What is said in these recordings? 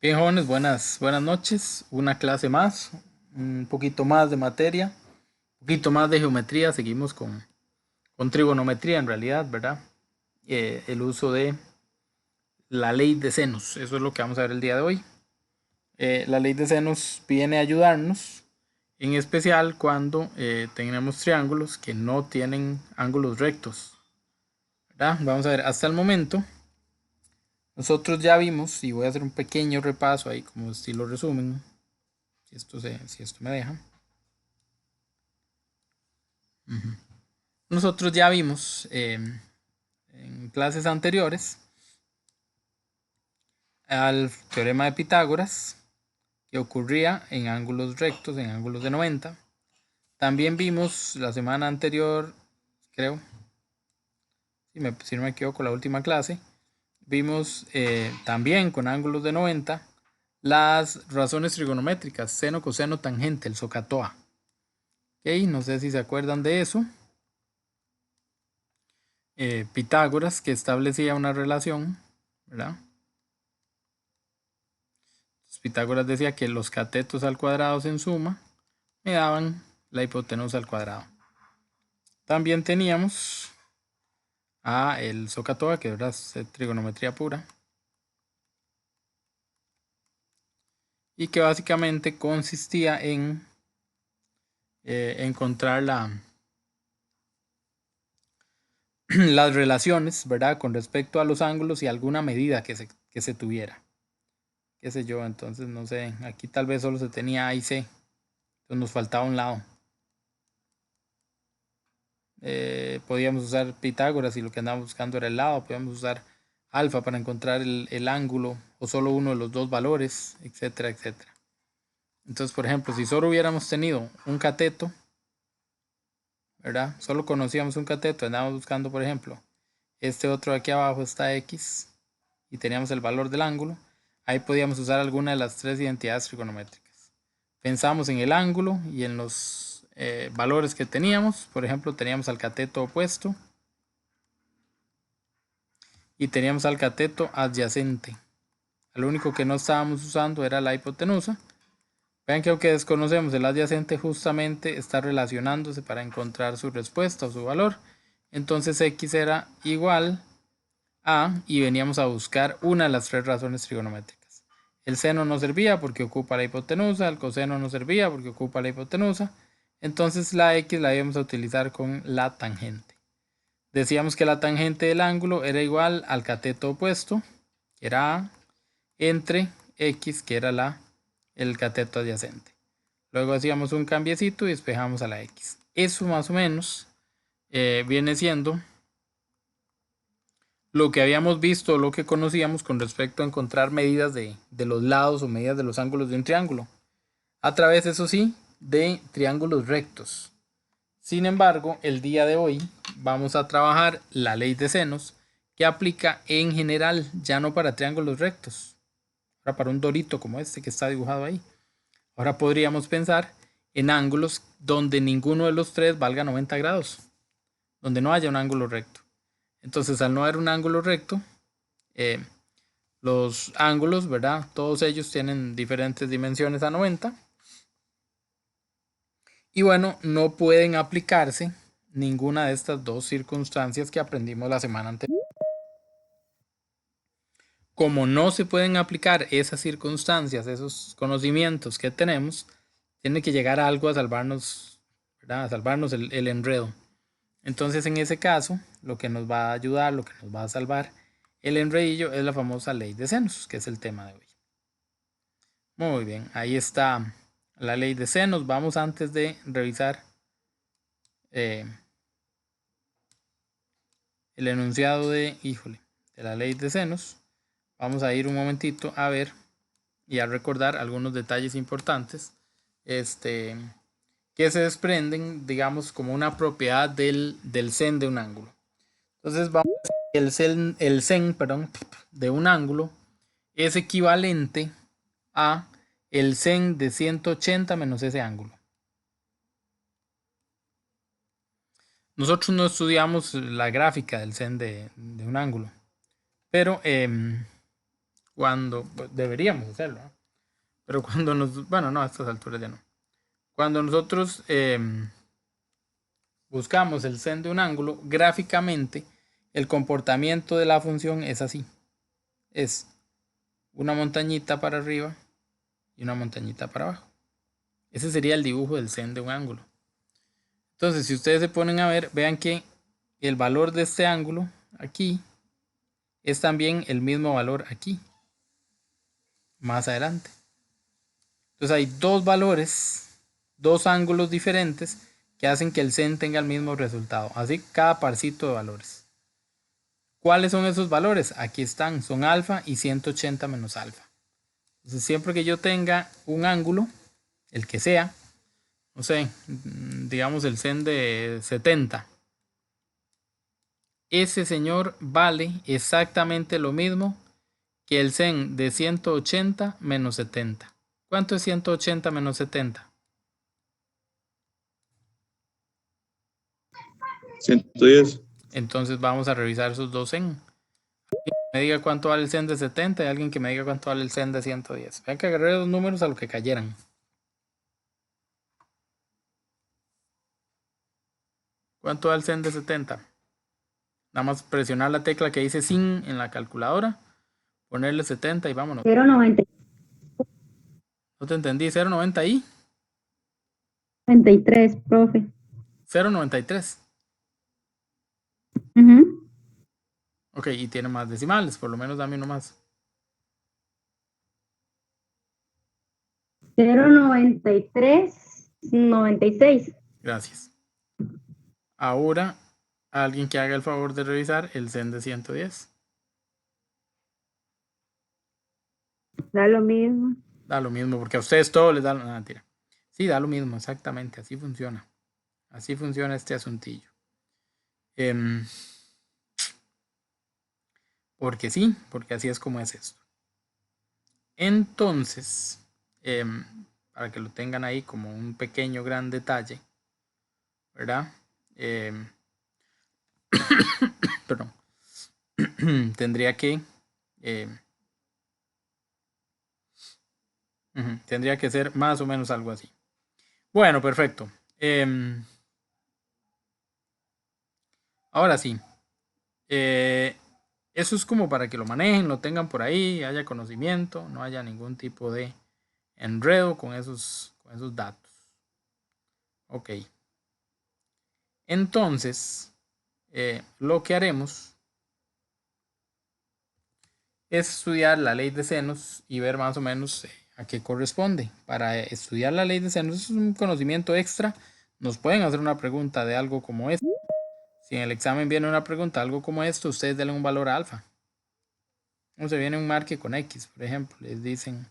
Bien, jóvenes, buenas noches. Una clase más, un poquito más de materia, un poquito más de geometría. Seguimos con trigonometría en realidad, ¿verdad? El uso de la ley de senos, eso es lo que vamos a ver el día de hoy. La ley de senos viene a ayudarnos, en especial cuando tenemos triángulos que no tienen ángulos rectos, ¿verdad? Vamos a ver, hasta el momento nosotros ya vimos, y voy a hacer un pequeño repaso ahí como estilo resumen, si esto me deja. Nosotros ya vimos en clases anteriores al teorema de Pitágoras que ocurría en ángulos rectos, en ángulos de 90. También vimos la semana anterior, creo, si no me equivoco, la última clase, vimos también con ángulos de 90 las razones trigonométricas, seno, coseno, tangente, el SOHCAHTOA. Okay, no sé si se acuerdan de eso. Pitágoras, que establecía una relación, ¿verdad? Pitágoras decía que los catetos al cuadrado en suma me daban la hipotenusa al cuadrado. También teníamos a el SOHCAHTOA, que era trigonometría pura, y que básicamente consistía en encontrar las relaciones, ¿verdad? Con respecto a los ángulos y alguna medida que se tuviera. Qué sé yo, entonces no sé, aquí tal vez solo se tenía A y C, entonces nos faltaba un lado. Podíamos usar Pitágoras y lo que andábamos buscando era el lado, podíamos usar alfa para encontrar el ángulo o solo uno de los dos valores, etcétera, etcétera. Entonces, por ejemplo, si solo hubiéramos tenido un cateto, ¿verdad? Solo conocíamos un cateto, andábamos buscando, por ejemplo, este otro de aquí abajo está X y teníamos el valor del ángulo, ahí podíamos usar alguna de las tres identidades trigonométricas. Pensamos en el ángulo y en los valores que teníamos, por ejemplo, teníamos al cateto opuesto y teníamos al cateto adyacente. Lo único que no estábamos usando era la hipotenusa. Vean que aunque desconocemos el adyacente, justamente está relacionándose para encontrar su respuesta o su valor. Entonces x era igual a, y veníamos a buscar una de las tres razones trigonométricas. El seno no servía porque ocupa la hipotenusa, el coseno no servía porque ocupa la hipotenusa. Entonces la x la íbamos a utilizar con la tangente. Decíamos que la tangente del ángulo era igual al cateto opuesto, que era A, entre x, que era el cateto adyacente. Luego hacíamos un cambiecito y despejamos a la x. Eso más o menos viene siendo lo que habíamos visto, lo que conocíamos con respecto a encontrar medidas de los lados o medidas de los ángulos de un triángulo. A través, eso sí, de triángulos rectos. Sin embargo, el día de hoy vamos a trabajar la ley de senos que aplica en general, ya no para triángulos rectos, ahora para un dorito como este que está dibujado ahí. Ahora podríamos pensar en ángulos donde ninguno de los tres valga 90 grados, donde no haya un ángulo recto. Entonces, al no haber un ángulo recto, eh, los ángulos, ¿verdad? Todos ellos tienen diferentes dimensiones a 90. Y bueno, no pueden aplicarse ninguna de estas dos circunstancias que aprendimos la semana anterior. Como no se pueden aplicar esas circunstancias, esos conocimientos que tenemos, tiene que llegar a algo a salvarnos, ¿verdad? A salvarnos el enredo. Entonces, en ese caso, lo que nos va a ayudar, lo que nos va a salvar el enredillo es la famosa ley de senos, que es el tema de hoy. Muy bien, ahí está la ley de senos. Vamos antes de revisar eh, el enunciado de la ley de senos. Vamos a ir un momentito a ver y a recordar algunos detalles importantes que se desprenden, digamos, como una propiedad del sen de un ángulo. Entonces vamos a decir que el sen, perdón, de un ángulo es equivalente a el sen de 180 menos ese ángulo. Nosotros no estudiamos la gráfica del sen de un ángulo, pero cuando pues, deberíamos hacerlo, ¿no? Pero cuando bueno, no, a estas alturas ya no. Cuando nosotros buscamos el sen de un ángulo, gráficamente el comportamiento de la función es así. Es una montañita para arriba y una montañita para abajo. Ese sería el dibujo del sen de un ángulo. Entonces, si ustedes se ponen a ver, vean que el valor de este ángulo aquí es también el mismo valor aquí, más adelante. Entonces hay dos valores, dos ángulos diferentes que hacen que el sen tenga el mismo resultado. Así cada parcito de valores. ¿Cuáles son esos valores? Aquí están, son alfa y 180 menos alfa. Entonces siempre que yo tenga un ángulo, el que sea, no sé, digamos el sen de 70, ese señor vale exactamente lo mismo que el sen de 180 menos 70. ¿Cuánto es 180 menos 70? 110. Entonces vamos a revisar esos dos sen. Alguien que me diga cuánto vale el sen de 70 y alguien que me diga cuánto vale el sen de 110. Vean que agarré los números a lo que cayeran. ¿Cuánto da el sen de 70? Nada más presionar la tecla que dice sin en la calculadora, ponerle 70 y vámonos. 0.90. No te entendí, 0.90 ahí. 93, profe. 0.93. Ujú. Ok, y tiene más decimales, por lo menos dame uno más. 0.93, 96. Gracias. Ahora, alguien que haga el favor de revisar el sen de 110. Da lo mismo. Da lo mismo, porque a ustedes todo les da... No, mentira. Sí, da lo mismo, exactamente, así funciona. Así funciona este asuntillo. Porque sí, porque así es como es esto. Entonces, para que lo tengan ahí como un pequeño gran detalle, ¿verdad? Perdón. Tendría que tendría que ser más o menos algo así. Bueno, perfecto. Ahora sí. Eso es como para que lo manejen, lo tengan por ahí, haya conocimiento, no haya ningún tipo de enredo con esos datos. Ok. Entonces, lo que haremos es estudiar la ley de senos y ver más o menos a qué corresponde. Para estudiar la ley de senos es un conocimiento extra. Nos pueden hacer una pregunta de algo como esto. Si en el examen viene una pregunta algo como esto, ustedes denle un valor alfa. O se viene un marque con X, por ejemplo. Les dicen,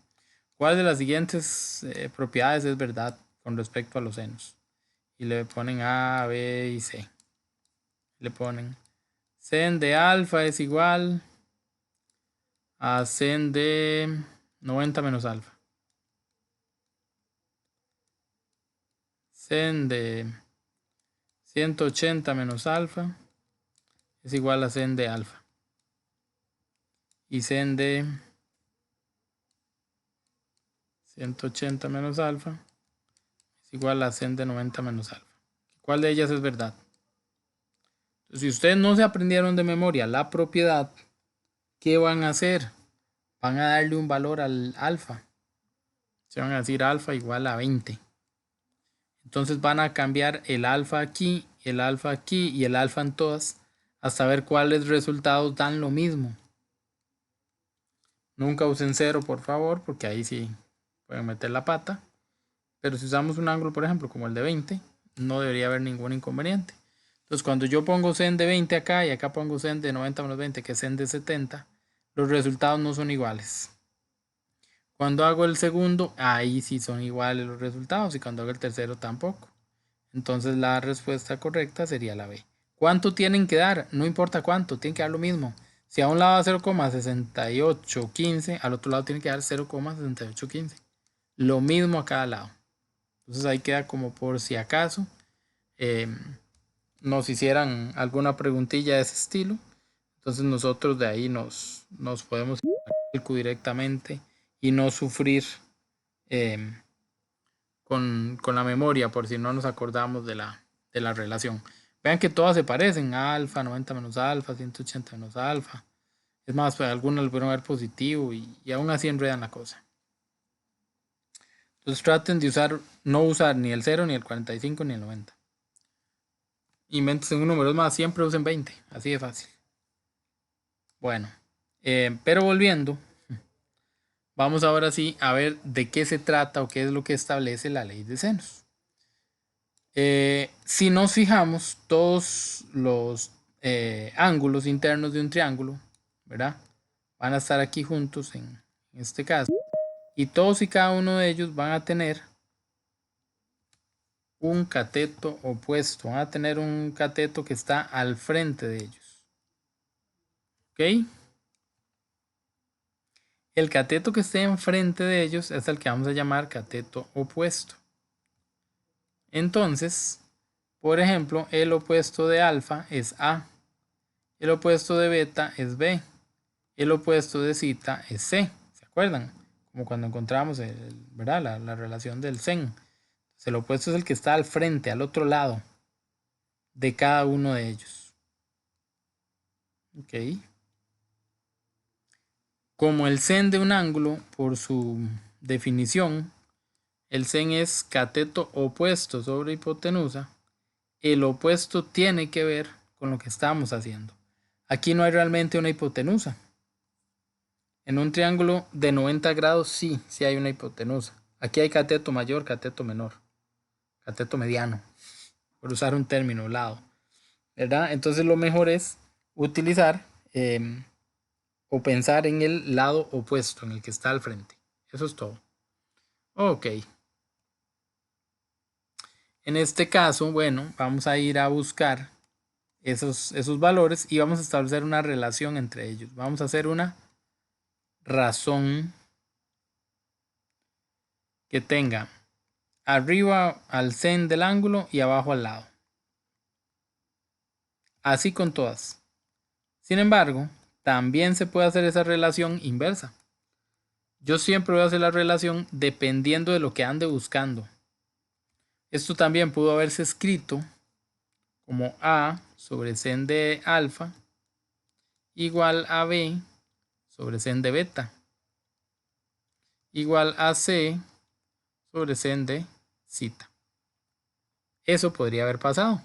¿cuál de las siguientes propiedades es verdad con respecto a los senos? Y le ponen A, B y C. Le ponen sen de alfa es igual a sen de 90 menos alfa. Sen de 180 menos alfa es igual a sen de alfa. Y sen de 180 menos alfa es igual a sen de 90 menos alfa. ¿Cuál de ellas es verdad? Entonces, si ustedes no se aprendieron de memoria la propiedad, ¿qué van a hacer? Van a darle un valor al alfa. Se van a decir alfa igual a 20. Entonces van a cambiar el alfa aquí y el alfa en todas hasta ver cuáles resultados dan lo mismo. Nunca usen 0, por favor, porque ahí sí pueden meter la pata. Pero si usamos un ángulo, por ejemplo, como el de 20, no debería haber ningún inconveniente. Entonces, cuando yo pongo sen de 20 acá y acá pongo sen de 90 menos 20, que es sen de 70, los resultados no son iguales. Cuando hago el segundo, ahí sí son iguales los resultados, y cuando hago el tercero tampoco. Entonces la respuesta correcta sería la B. ¿Cuánto tienen que dar? No importa cuánto, tienen que dar lo mismo. Si a un lado da 0,6815, al otro lado tiene que dar 0,6815. Lo mismo a cada lado. Entonces ahí queda como por si acaso nos hicieran alguna preguntilla de ese estilo. Entonces nosotros de ahí nos podemos directamente y no sufrir con la memoria por si no nos acordamos de la relación. Vean que todas se parecen, alfa, 90 menos alfa, 180 menos alfa. Es más, pues, algunas lo pueden ver positivo y aún así enredan la cosa. Entonces traten de no usar ni el 0, ni el 45, ni el 90. Invéntense un número más, siempre usen 20, así de fácil. Bueno, pero volviendo, vamos ahora sí a ver de qué se trata o qué es lo que establece la ley de senos. Si nos fijamos, todos los ángulos internos de un triángulo, ¿verdad? Van a estar aquí juntos en este caso. Y todos y cada uno de ellos van a tener un cateto opuesto. Van a tener un cateto que está al frente de ellos. ¿Ok? El cateto que esté enfrente de ellos es el que vamos a llamar cateto opuesto. Entonces, por ejemplo, el opuesto de alfa es A. El opuesto de beta es B. El opuesto de zeta es C. ¿Se acuerdan? Como cuando encontramos ¿verdad? La relación del sen. El opuesto es el que está al frente, al otro lado de cada uno de ellos. Ok. Como el sen de un ángulo, por su definición, el sen es cateto opuesto sobre hipotenusa, el opuesto tiene que ver con lo que estamos haciendo. Aquí no hay realmente una hipotenusa. En un triángulo de 90 grados sí hay una hipotenusa. Aquí hay cateto mayor, cateto menor, cateto mediano, por usar un término, lado, ¿verdad? Entonces lo mejor es utilizar o pensar en el lado opuesto, en el que está al frente. Eso es todo. Ok. En este caso, bueno, vamos a ir a buscar esos valores y vamos a establecer una relación entre ellos. Vamos a hacer una razón que tenga arriba al sen del ángulo y abajo al lado. Así con todas. Sin embargo, también se puede hacer esa relación inversa. Yo siempre voy a hacer la relación dependiendo de lo que ande buscando. Esto también pudo haberse escrito como A sobre sen de alfa igual a B sobre sen de beta igual a C sobre sen de zeta. Eso podría haber pasado.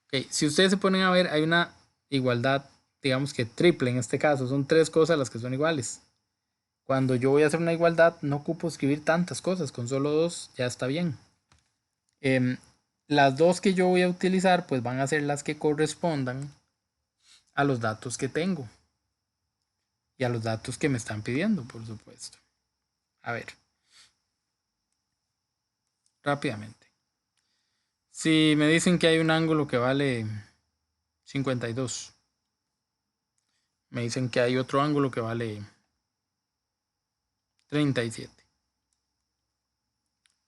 Okay. Si ustedes se ponen a ver, hay una igualdad, digamos que triple en este caso. Son tres cosas las que son iguales. Cuando yo voy a hacer una igualdad, no ocupo escribir tantas cosas. Con solo dos ya está bien. Las dos que yo voy a utilizar, pues van a ser las que correspondan a los datos que tengo. Y a los datos que me están pidiendo, por supuesto. A ver. Rápidamente. Si me dicen que hay un ángulo que vale 52. Me dicen que hay otro ángulo que vale 37.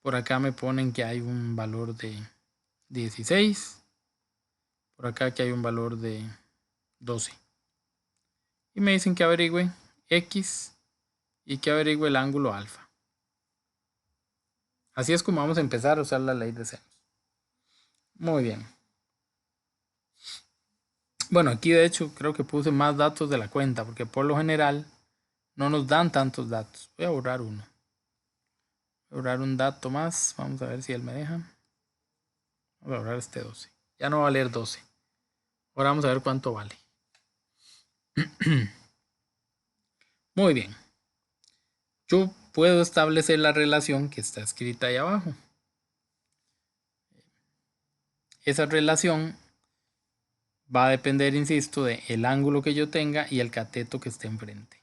Por acá me ponen que hay un valor de 16. Por acá que hay un valor de 12. Y me dicen que averigüe X y que averigüe el ángulo alfa. Así es como vamos a empezar a usar la ley de senos. Muy bien. Bueno, aquí de hecho creo que puse más datos de la cuenta porque por lo general no nos dan tantos datos. Voy a borrar uno. Voy a borrar un dato más. Vamos a ver si él me deja. Voy a borrar este 12. Ya no va a valer 12. Ahora vamos a ver cuánto vale. Muy bien. Yo puedo establecer la relación que está escrita ahí abajo. Esa relación va a depender, insisto, del ángulo que yo tenga y el cateto que esté enfrente.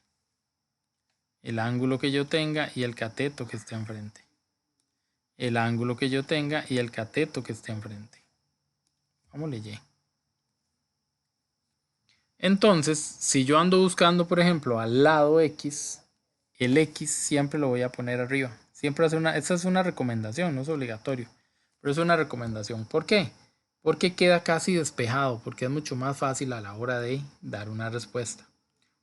El ángulo que yo tenga y el cateto que esté enfrente. El ángulo que yo tenga y el cateto que esté enfrente. Vamos a Y. Entonces, si yo ando buscando, por ejemplo, al lado X, el X siempre lo voy a poner arriba. Siempre esa es una recomendación, no es obligatorio, pero es una recomendación. ¿Por qué? Porque queda casi despejado, porque es mucho más fácil a la hora de dar una respuesta.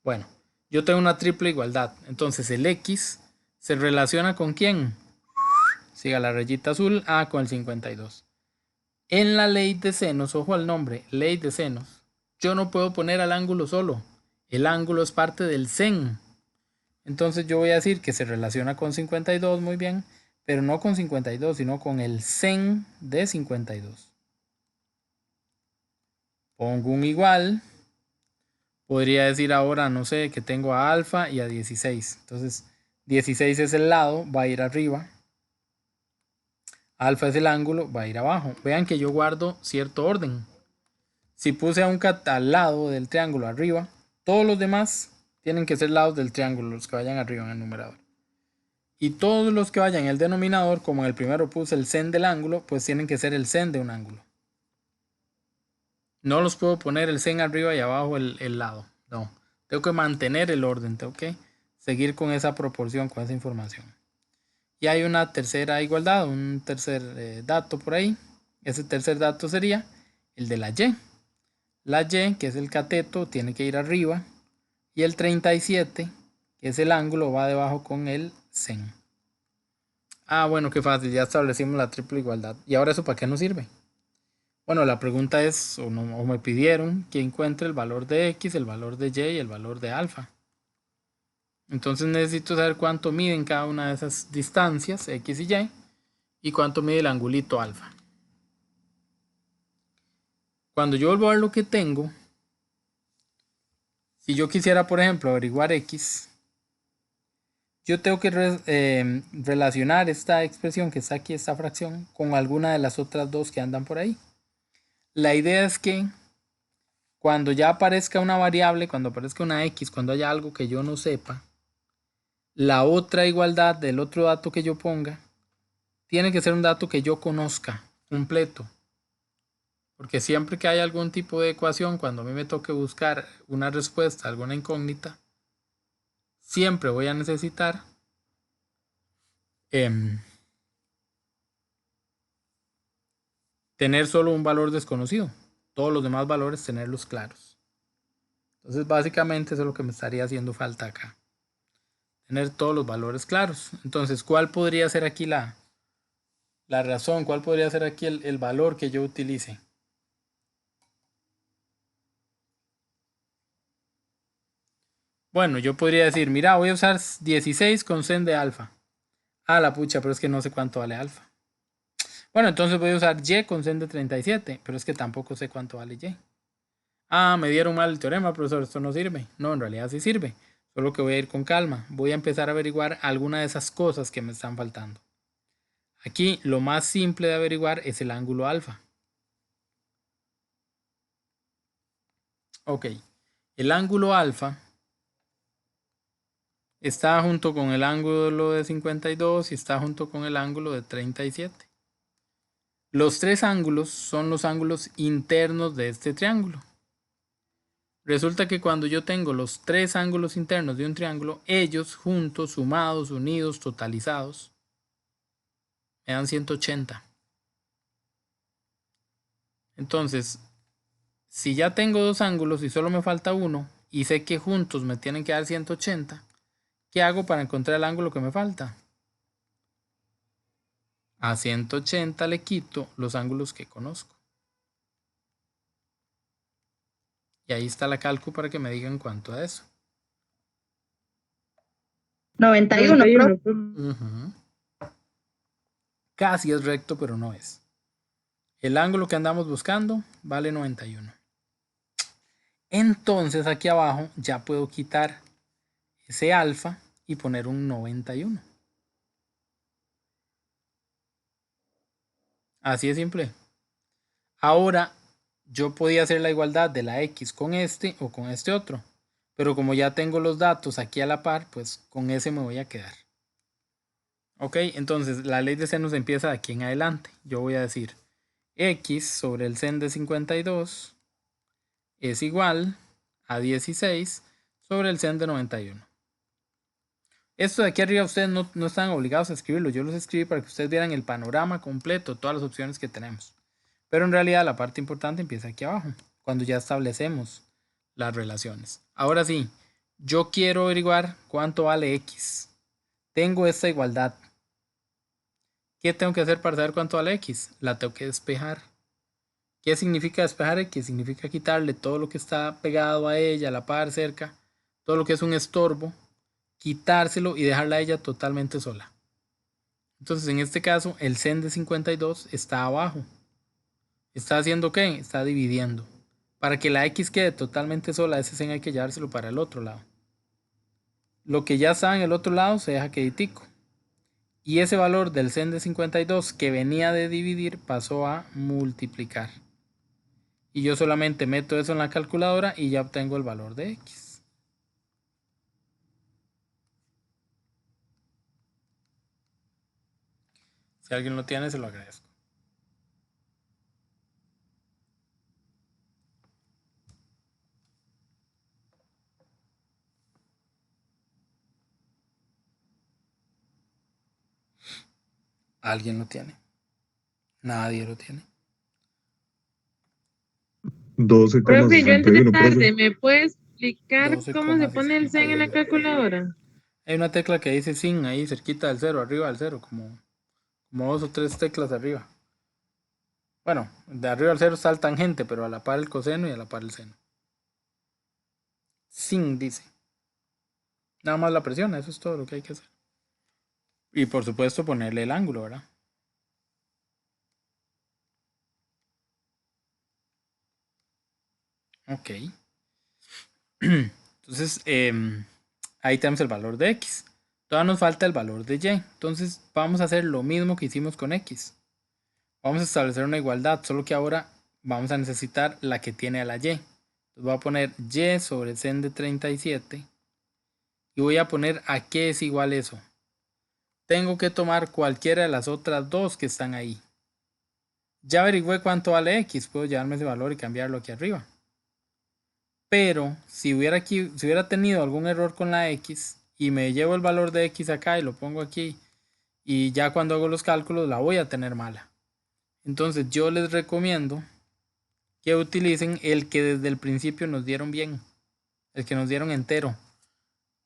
Bueno, yo tengo una triple igualdad. Entonces el X se relaciona con ¿quién? Siga la rayita azul. Con el 52. En la ley de senos, ojo al nombre, ley de senos, yo no puedo poner al ángulo solo. El ángulo es parte del sen. Entonces yo voy a decir que se relaciona con 52, muy bien, pero no con 52, sino con el sen de 52. Pongo un igual. Podría decir ahora, no sé, que tengo a alfa y a 16. Entonces, 16 es el lado, va a ir arriba. Alfa es el ángulo, va a ir abajo. Vean que yo guardo cierto orden. Si puse a un al lado del triángulo arriba, todos los demás tienen que ser lados del triángulo, los que vayan arriba en el numerador. Y todos los que vayan en el denominador, como en el primero puse el sen del ángulo, pues tienen que ser el sen de un ángulo. No los puedo poner el sen arriba y abajo el lado. No, tengo que mantener el orden, tengo que seguir con esa proporción, con esa información. Y hay una tercera igualdad, un tercer dato por ahí. Ese tercer dato sería el de la Y. La Y, que es el cateto, tiene que ir arriba. Y el 37, que es el ángulo, va debajo con el sen. Bueno, qué fácil, ya establecimos la triple igualdad. ¿Y ahora eso para qué nos sirve? Bueno, la pregunta es, o me pidieron que encuentre el valor de X, el valor de Y y el valor de alfa. Entonces necesito saber cuánto miden cada una de esas distancias, X y Y, y cuánto mide el angulito alfa. Cuando yo vuelvo a ver lo que tengo, si yo quisiera, por ejemplo, averiguar X, yo tengo que relacionar esta expresión que está aquí, esta fracción, con alguna de las otras dos que andan por ahí. La idea es que cuando ya aparezca una variable, cuando aparezca una X, cuando haya algo que yo no sepa, la otra igualdad del otro dato que yo ponga tiene que ser un dato que yo conozca completo. Porque siempre que hay algún tipo de ecuación, cuando a mí me toque buscar una respuesta a alguna incógnita, siempre voy a necesitar tener solo un valor desconocido. Todos los demás valores tenerlos claros. Entonces básicamente eso es lo que me estaría haciendo falta acá. Tener todos los valores claros. Entonces, ¿cuál podría ser aquí la razón? ¿Cuál podría ser aquí el valor que yo utilice? Bueno, yo podría decir, mira, voy a usar 16 con sen de alfa. La pucha, pero es que no sé cuánto vale alfa. Bueno, entonces voy a usar y con sen de 37, pero es que tampoco sé cuánto vale y. Me dieron mal el teorema, profesor, esto no sirve. No, en realidad sí sirve. Solo que voy a ir con calma. Voy a empezar a averiguar alguna de esas cosas que me están faltando. Aquí lo más simple de averiguar es el ángulo alfa. Ok, el ángulo alfa está junto con el ángulo de 52 y está junto con el ángulo de 37. Los tres ángulos son los ángulos internos de este triángulo. Resulta que cuando yo tengo los tres ángulos internos de un triángulo, ellos juntos, sumados, unidos, totalizados, me dan 180. Entonces, si ya tengo dos ángulos y solo me falta uno, y sé que juntos me tienen que dar 180, ¿qué hago para encontrar el ángulo que me falta? A 180 le quito los ángulos que conozco. Y ahí está la cálculo para que me digan cuánto a eso. 91, profe. Casi es recto, pero no es. El ángulo que andamos buscando vale 91. Entonces aquí abajo ya puedo quitar ese alfa y poner un 91. Así de simple. Ahora yo podía hacer la igualdad de la X con este o con este otro. Pero como ya tengo los datos aquí a la par, pues con ese me voy a quedar. Ok, entonces la ley de senos empieza de aquí en adelante. Yo voy a decir X sobre el sen de 52 es igual a 16 sobre el sen de 91. Esto de aquí arriba ustedes no están obligados a escribirlo. Yo los escribí para que ustedes vieran el panorama completo, todas las opciones que tenemos. Pero en realidad la parte importante empieza aquí abajo, cuando ya establecemos las relaciones. Ahora sí, Yo quiero averiguar cuánto vale X. Tengo esta igualdad. ¿Qué tengo que hacer para saber cuánto vale X? La tengo que despejar. ¿Qué significa despejar X? Significa quitarle todo lo que está pegado a ella, a la par, cerca, todo lo que es un estorbo, quitárselo y dejarla a ella totalmente sola. Entonces, en este caso, el sen de 52 está abajo. ¿Está haciendo qué? Está dividiendo. Para que la X quede totalmente sola, ese sen hay que llevárselo para el otro lado. Lo que ya está en el otro lado se deja queditico. Y ese valor del sen de 52 que venía de dividir pasó a multiplicar. Y yo solamente meto eso en la calculadora y ya obtengo el valor de X. Si alguien lo tiene, se lo agradezco. ¿Alguien lo tiene? Nadie lo tiene. 12,61, Profe, yo entré tarde. profe. ¿Me puede explicar cómo se pone el 100 en la 12,61. calculadora? Hay una tecla que dice sin ahí cerquita del cero, arriba del cero, como 2 o 3 teclas arriba. Bueno, de arriba al cero está el tangente, pero a la par el coseno y a la par el seno. Sin dice. Nada más la presiona, eso es todo lo que hay que hacer. Y por supuesto ponerle el ángulo, ¿verdad? Ok. Entonces, ahí tenemos el valor de X. Todavía nos falta el valor de Y. Entonces, vamos a hacer lo mismo que hicimos con X. Vamos a establecer una igualdad, solo que ahora vamos a necesitar la que tiene a la Y. Entonces, voy a poner Y sobre sen de 37 y voy a poner a qué es igual eso. Tengo que tomar cualquiera de las otras dos que están ahí. Ya averigüé cuánto vale X, puedo llevarme ese valor y cambiarlo aquí arriba. Pero si hubiera tenido algún error con la X y me llevo el valor de X acá y lo pongo aquí y ya cuando hago los cálculos la voy a tener mala. Entonces yo les recomiendo que utilicen el que desde el principio nos dieron bien, el que nos dieron entero,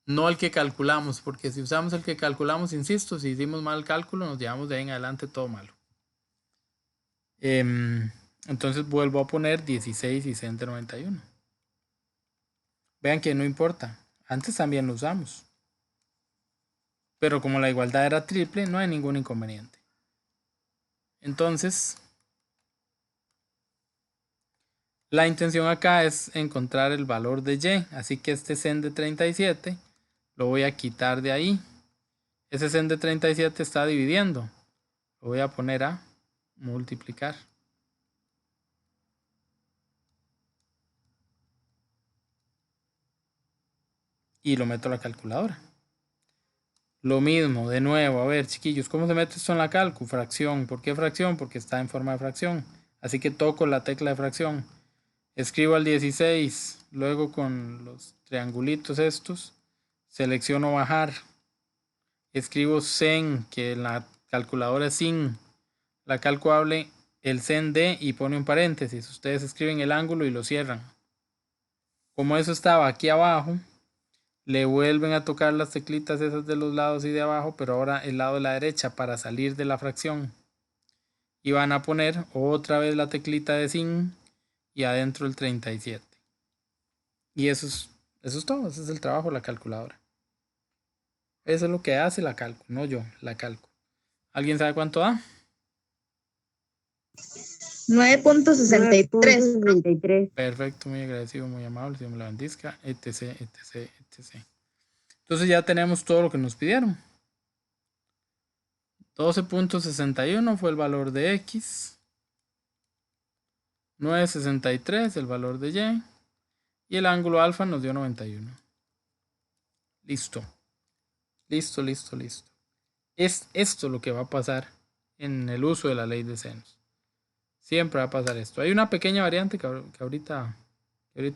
no el que calculamos, porque si usamos el que calculamos, insisto, si hicimos mal el cálculo nos llevamos de ahí en adelante todo malo. Entonces vuelvo a poner 16 y sen de 91. Vean que no importa, antes también lo usamos. Pero como la igualdad era triple, no hay ningún inconveniente. Entonces, la intención acá es encontrar el valor de Y. Así que este sen de 37 lo voy a quitar de ahí. Ese sen de 37 está dividiendo. Lo voy a poner a multiplicar. Y lo meto a la calculadora. Lo mismo, de nuevo, a ver, chiquillos, ¿cómo se mete esto en la calcu? Fracción. ¿Por qué fracción? Porque está en forma de fracción. Así que toco la tecla de fracción. Escribo al 16, luego con los triangulitos estos, selecciono bajar. Escribo sen, que en la calculadora es sin. La calculable el sen de y pone un paréntesis. Ustedes escriben el ángulo y lo cierran. Como eso estaba aquí abajo, le vuelven a tocar las teclitas esas de los lados y de abajo, pero ahora el lado de la derecha para salir de la fracción. Y van a poner otra vez la teclita de sin y adentro el 37. Y eso es todo, ese es el trabajo de la calculadora. Eso es lo que hace la calco, no yo, la calco. ¿Alguien sabe cuánto da? 9.63. Perfecto, muy agradecido, muy amable, Dios me la bendiga, etc, etc, etc. Entonces ya tenemos todo lo que nos pidieron. 12.61 fue el valor de X. 9.63 el valor de Y. Y el ángulo alfa nos dio 91. Listo. Listo, listo, listo. Es esto lo que va a pasar en el uso de la ley de senos. Siempre va a pasar esto. Hay una pequeña variante que ahorita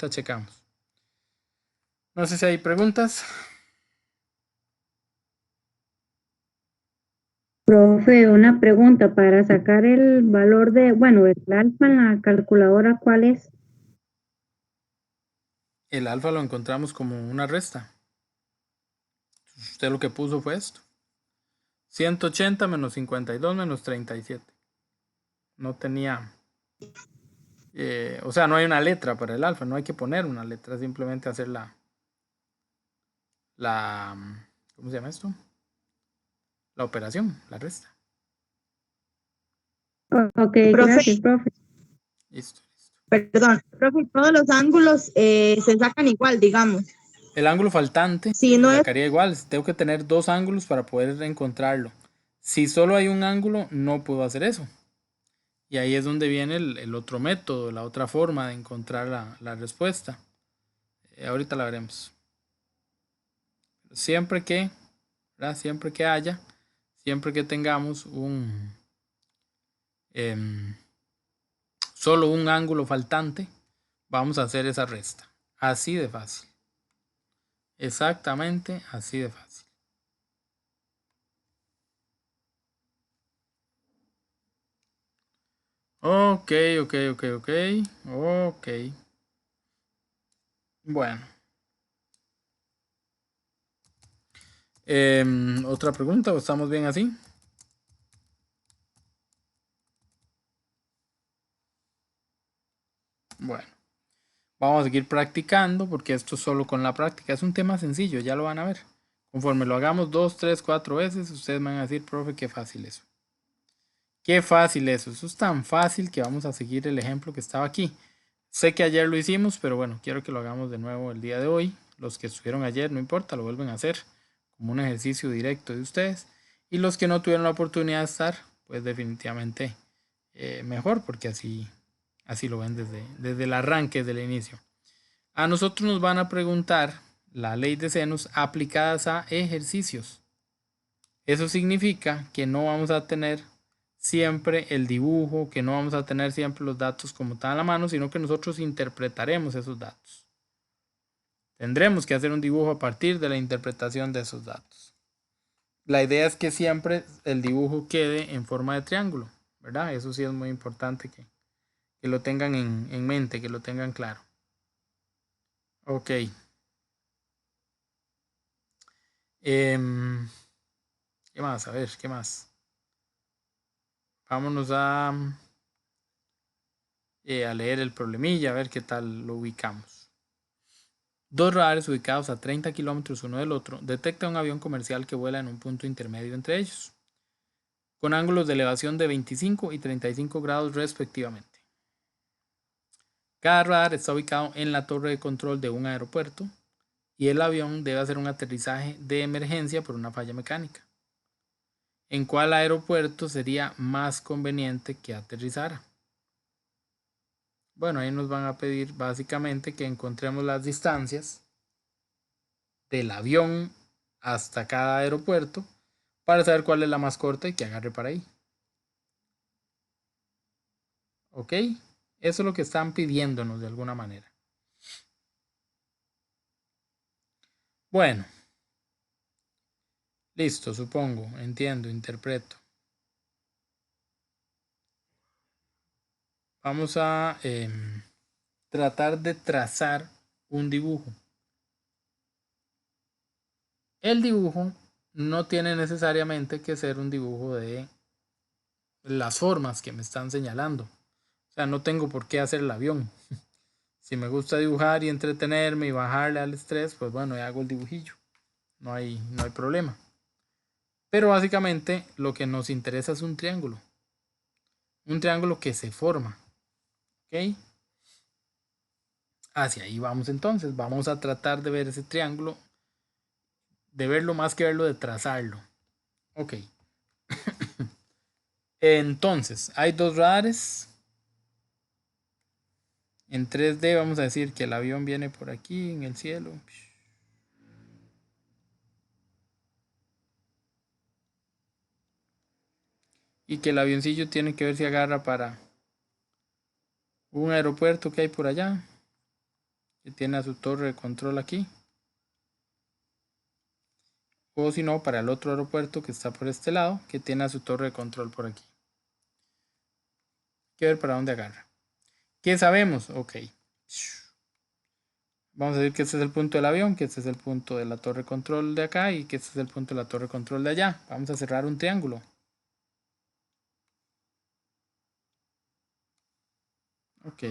checamos. No sé si hay preguntas. Profe, una pregunta, para sacar el valor de, bueno, el alfa en la calculadora, ¿cuál es? el alfa lo encontramos como una resta. Usted lo que puso fue esto. 180 menos 52 menos 37. No tenía... o sea, no hay una letra para el alfa. No hay que poner una letra. Simplemente hacer ¿cómo se llama esto? La operación, la resta. Ok, Profe. gracias, profe. Listo. Perdón, profe, todos los ángulos se sacan igual, digamos. El ángulo faltante Si no es, sacaría igual. Tengo que tener dos ángulos para poder encontrarlo. Si solo hay un ángulo, no puedo hacer eso. Y ahí es donde viene el otro método, la otra forma de encontrar la respuesta. Ahorita la veremos. Siempre que, ¿verdad? Siempre que haya, siempre que tengamos solo un ángulo faltante, vamos a hacer esa resta. Así de fácil. Exactamente así de fácil. Ok. Bueno. ¿Otra pregunta o estamos bien así? Bueno. Vamos a seguir practicando porque esto es solo con la práctica. Es un tema sencillo, ya lo van a ver. Conforme lo hagamos 2, 3, 4 veces, ustedes van a decir, profe, qué fácil eso. Qué fácil eso. Eso es tan fácil que vamos a seguir el ejemplo que estaba aquí. Sé que ayer lo hicimos, pero bueno, quiero que lo hagamos de nuevo el día de hoy. Los que estuvieron ayer, no importa, lo vuelven a hacer como un ejercicio directo de ustedes. Y los que no tuvieron la oportunidad de estar, pues definitivamente mejor, porque así lo ven desde el arranque, desde el inicio. A nosotros nos van a preguntar la ley de senos aplicadas a ejercicios. Eso significa que no vamos a tener siempre el dibujo, que no vamos a tener siempre los datos como están a la mano, sino que nosotros interpretaremos esos datos. Tendremos que hacer un dibujo a partir de la interpretación de esos datos. La idea es que siempre el dibujo quede en forma de triángulo, ¿verdad? Eso sí es muy importante que lo tengan en mente, que lo tengan claro. Ok. ¿Qué más? A ver, ¿qué más? Vámonos a leer el problemilla, a ver qué tal lo ubicamos. Dos radares ubicados a 30 kilómetros uno del otro detectan un avión comercial que vuela en un punto intermedio entre ellos, con ángulos de elevación de 25 y 35 grados respectivamente. Cada radar está ubicado en la torre de control de un aeropuerto y el avión debe hacer un aterrizaje de emergencia por una falla mecánica. ¿En cuál aeropuerto sería más conveniente que aterrizara? Bueno, ahí nos van a pedir básicamente que encontremos las distancias del avión hasta cada aeropuerto para saber cuál es la más corta y que agarre para ahí. ¿Ok? Eso es lo que están pidiéndonos de alguna manera. Bueno. Listo, supongo, entiendo, interpreto. Vamos a tratar de trazar un dibujo. El dibujo no tiene necesariamente que ser un dibujo de las formas que me están señalando. O sea, no tengo por qué hacer el avión. Si me gusta dibujar y entretenerme y bajarle al estrés, pues bueno, hago el dibujillo. No hay problema. Pero básicamente lo que nos interesa es un triángulo. Un triángulo que se forma. ¿Ok? Hacia ahí vamos entonces. Vamos a tratar de ver ese triángulo. De verlo más que verlo, de trazarlo. Ok. Entonces, hay dos radares. En 3D vamos a decir que el avión viene por aquí en el cielo. Y que el avioncillo tiene que ver si agarra para un aeropuerto que hay por allá. Que tiene a su torre de control aquí. O si no, para el otro aeropuerto que está por este lado. Que tiene a su torre de control por aquí. Hay que ver para dónde agarra. ¿Qué sabemos? Ok. Vamos a decir que este es el punto del avión, que este es el punto de la torre control de acá y que este es el punto de la torre control de allá. Vamos a cerrar un triángulo. Ok.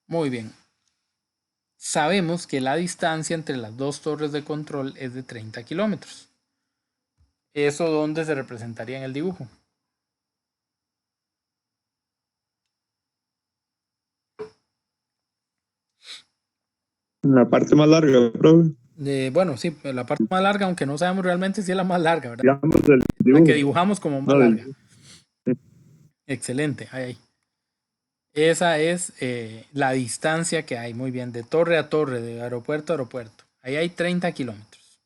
Muy bien. Sabemos que la distancia entre las dos torres de control es de 30 kilómetros. ¿Eso dónde se representaría en el dibujo? En la parte más larga, profe. Bueno, sí, la parte más larga, aunque no sabemos realmente si es la más larga, ¿verdad? Digamos del La dibujo. que dibujamos como más No, del- larga. Excelente, ahí. Esa es la distancia que hay, muy bien, de torre a torre, de aeropuerto a aeropuerto. Ahí hay 30 kilómetros.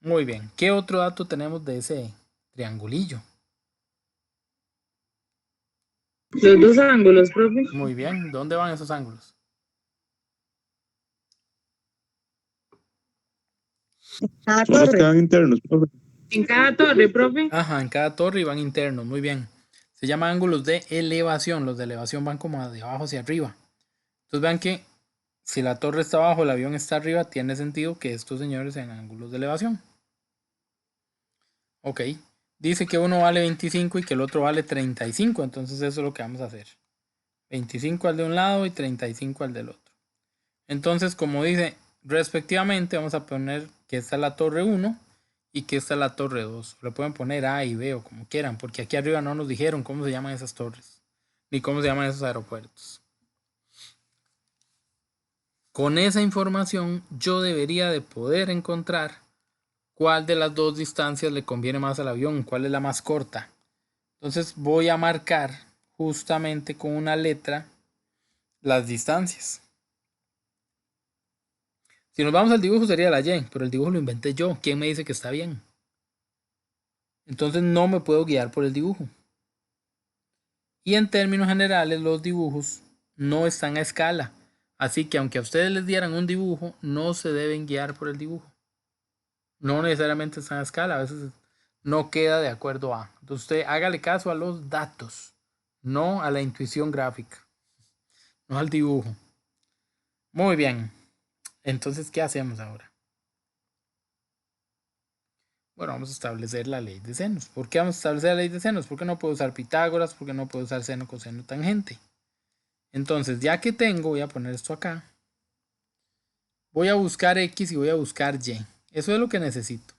Muy bien, ¿qué otro dato tenemos de ese triangulillo? Los dos ángulos, profe. Muy bien, ¿dónde van esos ángulos? Cada Son los que torre. van internos, profe. En cada torre, profe. Ajá, en cada torre y van internos, muy bien. Se llaman ángulos de elevación, los de elevación van como de abajo hacia arriba. Entonces vean que si la torre está abajo, el avión está arriba, tiene sentido que estos señores sean ángulos de elevación. Ok, dice que uno vale 25 y que el otro vale 35, entonces eso es lo que vamos a hacer. 25 al de un lado y 35 al del otro. Entonces, como dice, respectivamente, vamos a poner que esta es la torre 1 y que esta es la torre 2. Le pueden poner A y B o como quieran, porque aquí arriba no nos dijeron cómo se llaman esas torres, ni cómo se llaman esos aeropuertos. Con esa información, yo debería de poder encontrar cuál de las dos distancias le conviene más al avión, cuál es la más corta. Entonces voy a marcar justamente con una letra las distancias. Si nos vamos al dibujo sería la Y, pero el dibujo lo inventé yo. ¿Quién me dice que está bien? Entonces no me puedo guiar por el dibujo. Y en términos generales los dibujos no están a escala. Así que aunque a ustedes les dieran un dibujo, no se deben guiar por el dibujo. No necesariamente están a escala, a veces no queda de acuerdo a. Entonces usted hágale caso a los datos, no a la intuición gráfica, no al dibujo. Muy bien. Entonces, ¿qué hacemos ahora? Bueno, vamos a establecer la ley de senos. ¿Por qué vamos a establecer la ley de senos? Porque no puedo usar Pitágoras, porque no puedo usar seno, coseno, tangente. Entonces, ya que tengo, voy a poner esto acá. Voy a buscar X y voy a buscar Y. Eso es lo que necesito.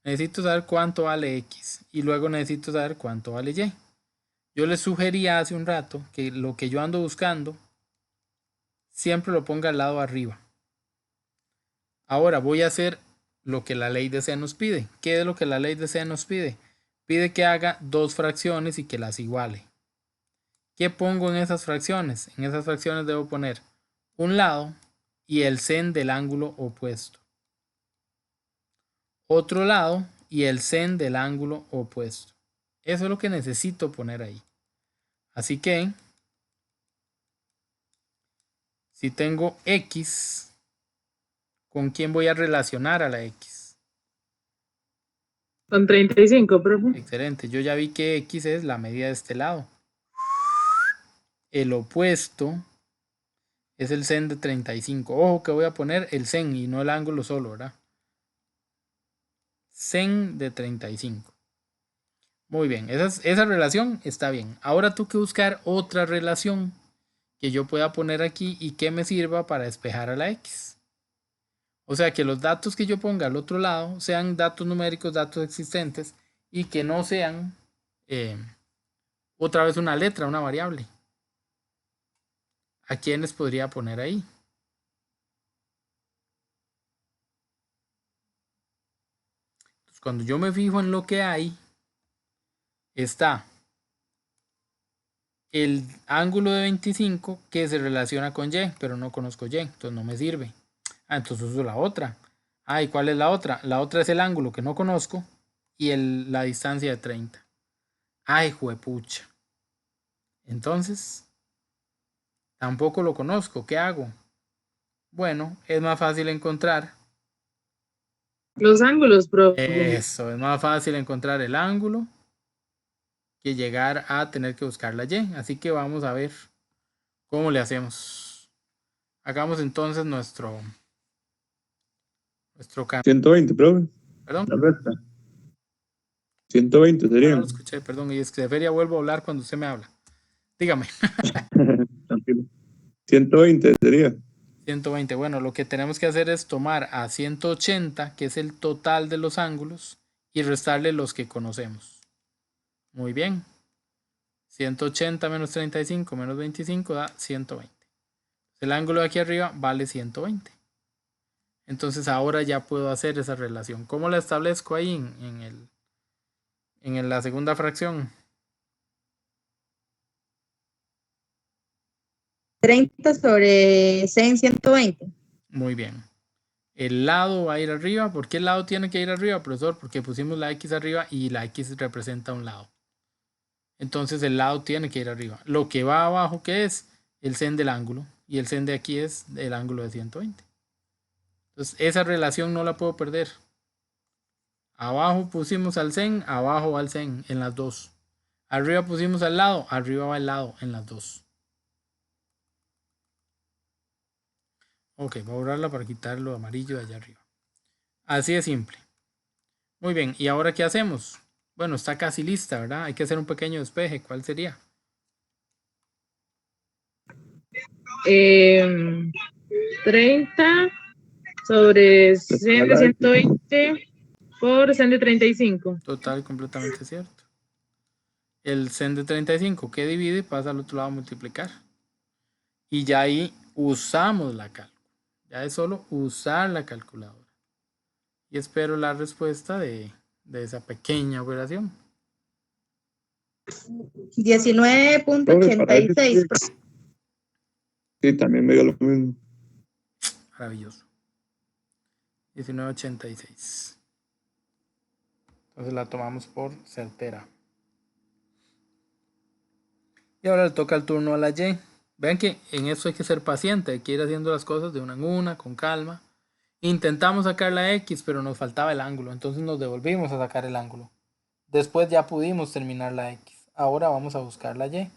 Necesito saber cuánto vale X y luego necesito saber cuánto vale Y. Yo les sugería hace un rato que lo que yo ando buscando siempre lo ponga al lado arriba. Ahora voy a hacer lo que la ley de C nos pide. ¿Qué es lo que la ley de C nos pide? Pide que haga dos fracciones y que las iguale. ¿Qué pongo en esas fracciones? En esas fracciones debo poner un lado y el sen del ángulo opuesto. Otro lado y el sen del ángulo opuesto. Eso es lo que necesito poner ahí. Así que, si tengo X, ¿con quién voy a relacionar a la X? Con 35, profe. Excelente, yo ya vi que X es la medida de este lado. El opuesto es el sen de 35. Ojo que voy a poner el sen y no el ángulo solo, ¿verdad? Sen de 35. Muy bien, esa relación está bien. Ahora tengo que buscar otra relación que yo pueda poner aquí y que me sirva para despejar a la X. O sea que los datos que yo ponga al otro lado sean datos numéricos, datos existentes y que no sean otra vez una letra, una variable. ¿A quiénes podría poner ahí? Entonces, cuando yo me fijo en lo que hay, está el ángulo de 25 que se relaciona con Y, pero no conozco Y, entonces no me sirve. Entonces uso la otra. ¿Y cuál es la otra? La otra es el ángulo que no conozco y la distancia de 30. Ay, juepucha. Entonces, tampoco lo conozco. ¿Qué hago? Bueno, es más fácil encontrar. Los ángulos, profe. Eso, es más fácil encontrar el ángulo que llegar a tener que buscar la Y. Así que vamos a ver ¿Cómo le hacemos? Hagamos entonces nuestro cambio. 120, profe. Perdón, La resta. 120 no sería. lo escuché, perdón. Y es que de feria vuelvo a hablar cuando usted me habla. Dígame. Tranquilo. 120 sería. 120. Bueno, lo que tenemos que hacer es tomar a 180, que es el total de los ángulos, y restarle los que conocemos. Muy bien. 180 menos 35 menos 25 da 120. El ángulo de aquí arriba vale 120. Entonces ahora ya puedo hacer esa relación. ¿Cómo la establezco ahí en la segunda fracción? 30 sobre 100, 120. Muy bien. El lado va a ir arriba. ¿Por qué el lado tiene que ir arriba, profesor? Porque pusimos la X arriba y la X representa un lado. Entonces el lado tiene que ir arriba. Lo que va abajo, ¿qué es? El sen del ángulo. Y el sen de aquí es el ángulo de 120. Entonces esa relación no la puedo perder. Abajo pusimos al sen, abajo va el sen en las dos. Arriba pusimos al lado, arriba va el lado en las dos. Ok, voy a borrarla para quitar lo amarillo de allá arriba. Así de simple. Muy bien, ¿y ahora qué hacemos? Bueno, está casi lista, ¿verdad? Hay que hacer un pequeño despeje. ¿Cuál sería? 30 sobre 100 de 120 por 100 de 35. Total, completamente cierto. El sen de 35 que divide pasa al otro lado a multiplicar. Y ya ahí usamos la cálculo. Ya es solo usar la calculadora. Y espero la respuesta de esa pequeña operación. 19.86. Sí, también me dio lo mismo. Maravilloso. 1986. Entonces la tomamos por certera. Y ahora le toca el turno a la Y. Vean que en eso hay que ser paciente, hay que ir haciendo las cosas de una en una, con calma. Intentamos sacar la X, pero nos faltaba el ángulo, entonces nos devolvimos a sacar el ángulo. Después ya pudimos terminar la X. Ahora vamos a buscar la Y.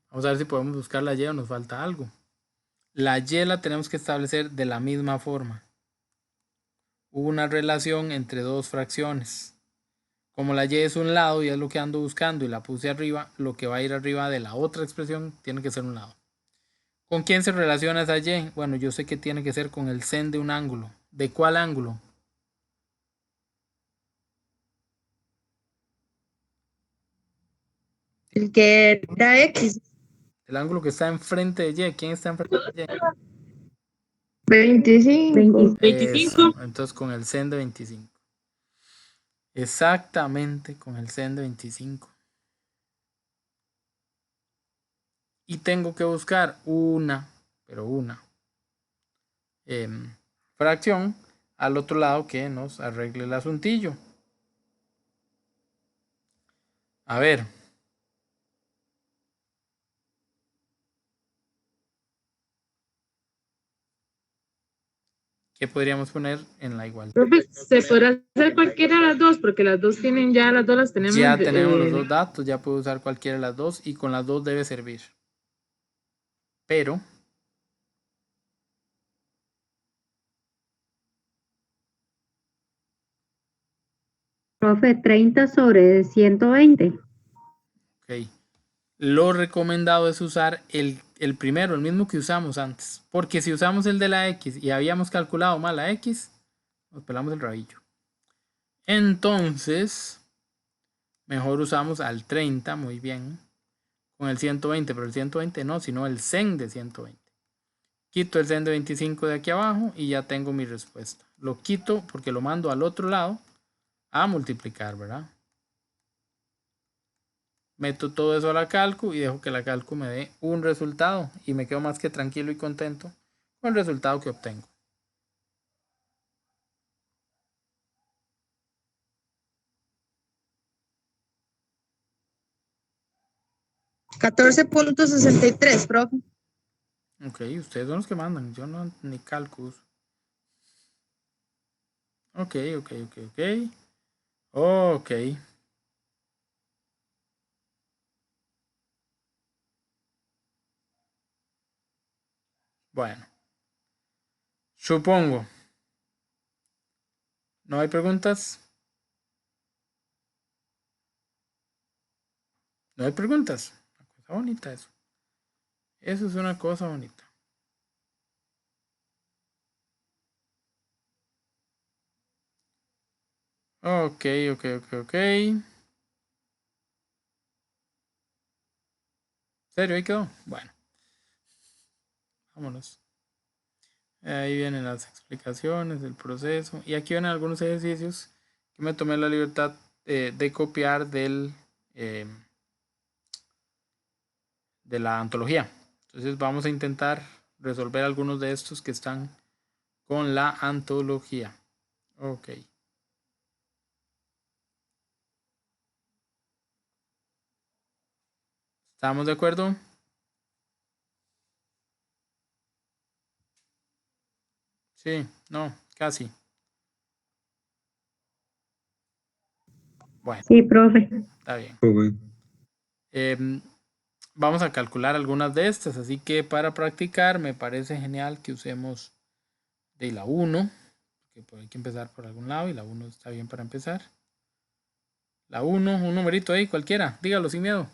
Vamos a ver si podemos buscar la Y o nos falta algo. La Y la tenemos que establecer de la misma forma. Hubo una relación entre dos fracciones. Como la Y es un lado y es lo que ando buscando y la puse arriba, lo que va a ir arriba de la otra expresión tiene que ser un lado. ¿Con quién se relaciona esa Y? Bueno, yo sé que tiene que ser con el sen de un ángulo. ¿De cuál ángulo? El que da X. El ángulo que está enfrente de Y. ¿Quién está enfrente de Y? 25. 25. Eso, entonces con el sen de 25. Exactamente con el sen de 25. Y tengo que buscar una fracción al otro lado que nos arregle el asuntillo. A ver. ¿Qué podríamos poner en la igualdad? Profe, se podrá hacer cualquiera de las dos, porque las dos tienen ya, las dos las tenemos. Ya tenemos los dos datos, ya puedo usar cualquiera de las dos y con las dos debe servir. Pero Profe, 30 sobre 120. ok. Lo recomendado es usar el primero, el mismo que usamos antes. Porque si usamos el de la X y habíamos calculado mal la X, nos pelamos el rabillo. Entonces, mejor usamos al 30, muy bien, con el 120, pero el 120 no, sino el sen de 120. Quito el sen de 25 de aquí abajo y ya tengo mi respuesta. Lo quito porque lo mando al otro lado a multiplicar, ¿verdad? Meto todo eso a la calcu y dejo que la calcu me dé un resultado y me quedo más que tranquilo y contento con el resultado que obtengo. $14.63, profe. Ok, ustedes son los que mandan, yo no ni cálculos. Ok. Ok. Bueno, supongo. ¿No hay preguntas? No hay preguntas. Una cosa bonita eso. Eso es una cosa bonita. Ok. ¿Serio? Ahí quedó. Bueno, vámonos. Ahí vienen las explicaciones del proceso. Y aquí vienen algunos ejercicios que me tomé la libertad de copiar de la antología. Entonces vamos a intentar resolver algunos de estos que están con la antología. Ok. ¿Estamos de acuerdo? Sí, no, casi. Bueno, Sí, profe. está bien. Uy, Vamos a calcular algunas de estas, así que para practicar me parece genial que usemos de la 1, porque hay que empezar por algún lado y la 1 está bien para empezar. La 1, un numerito ahí, cualquiera, dígalo sin miedo.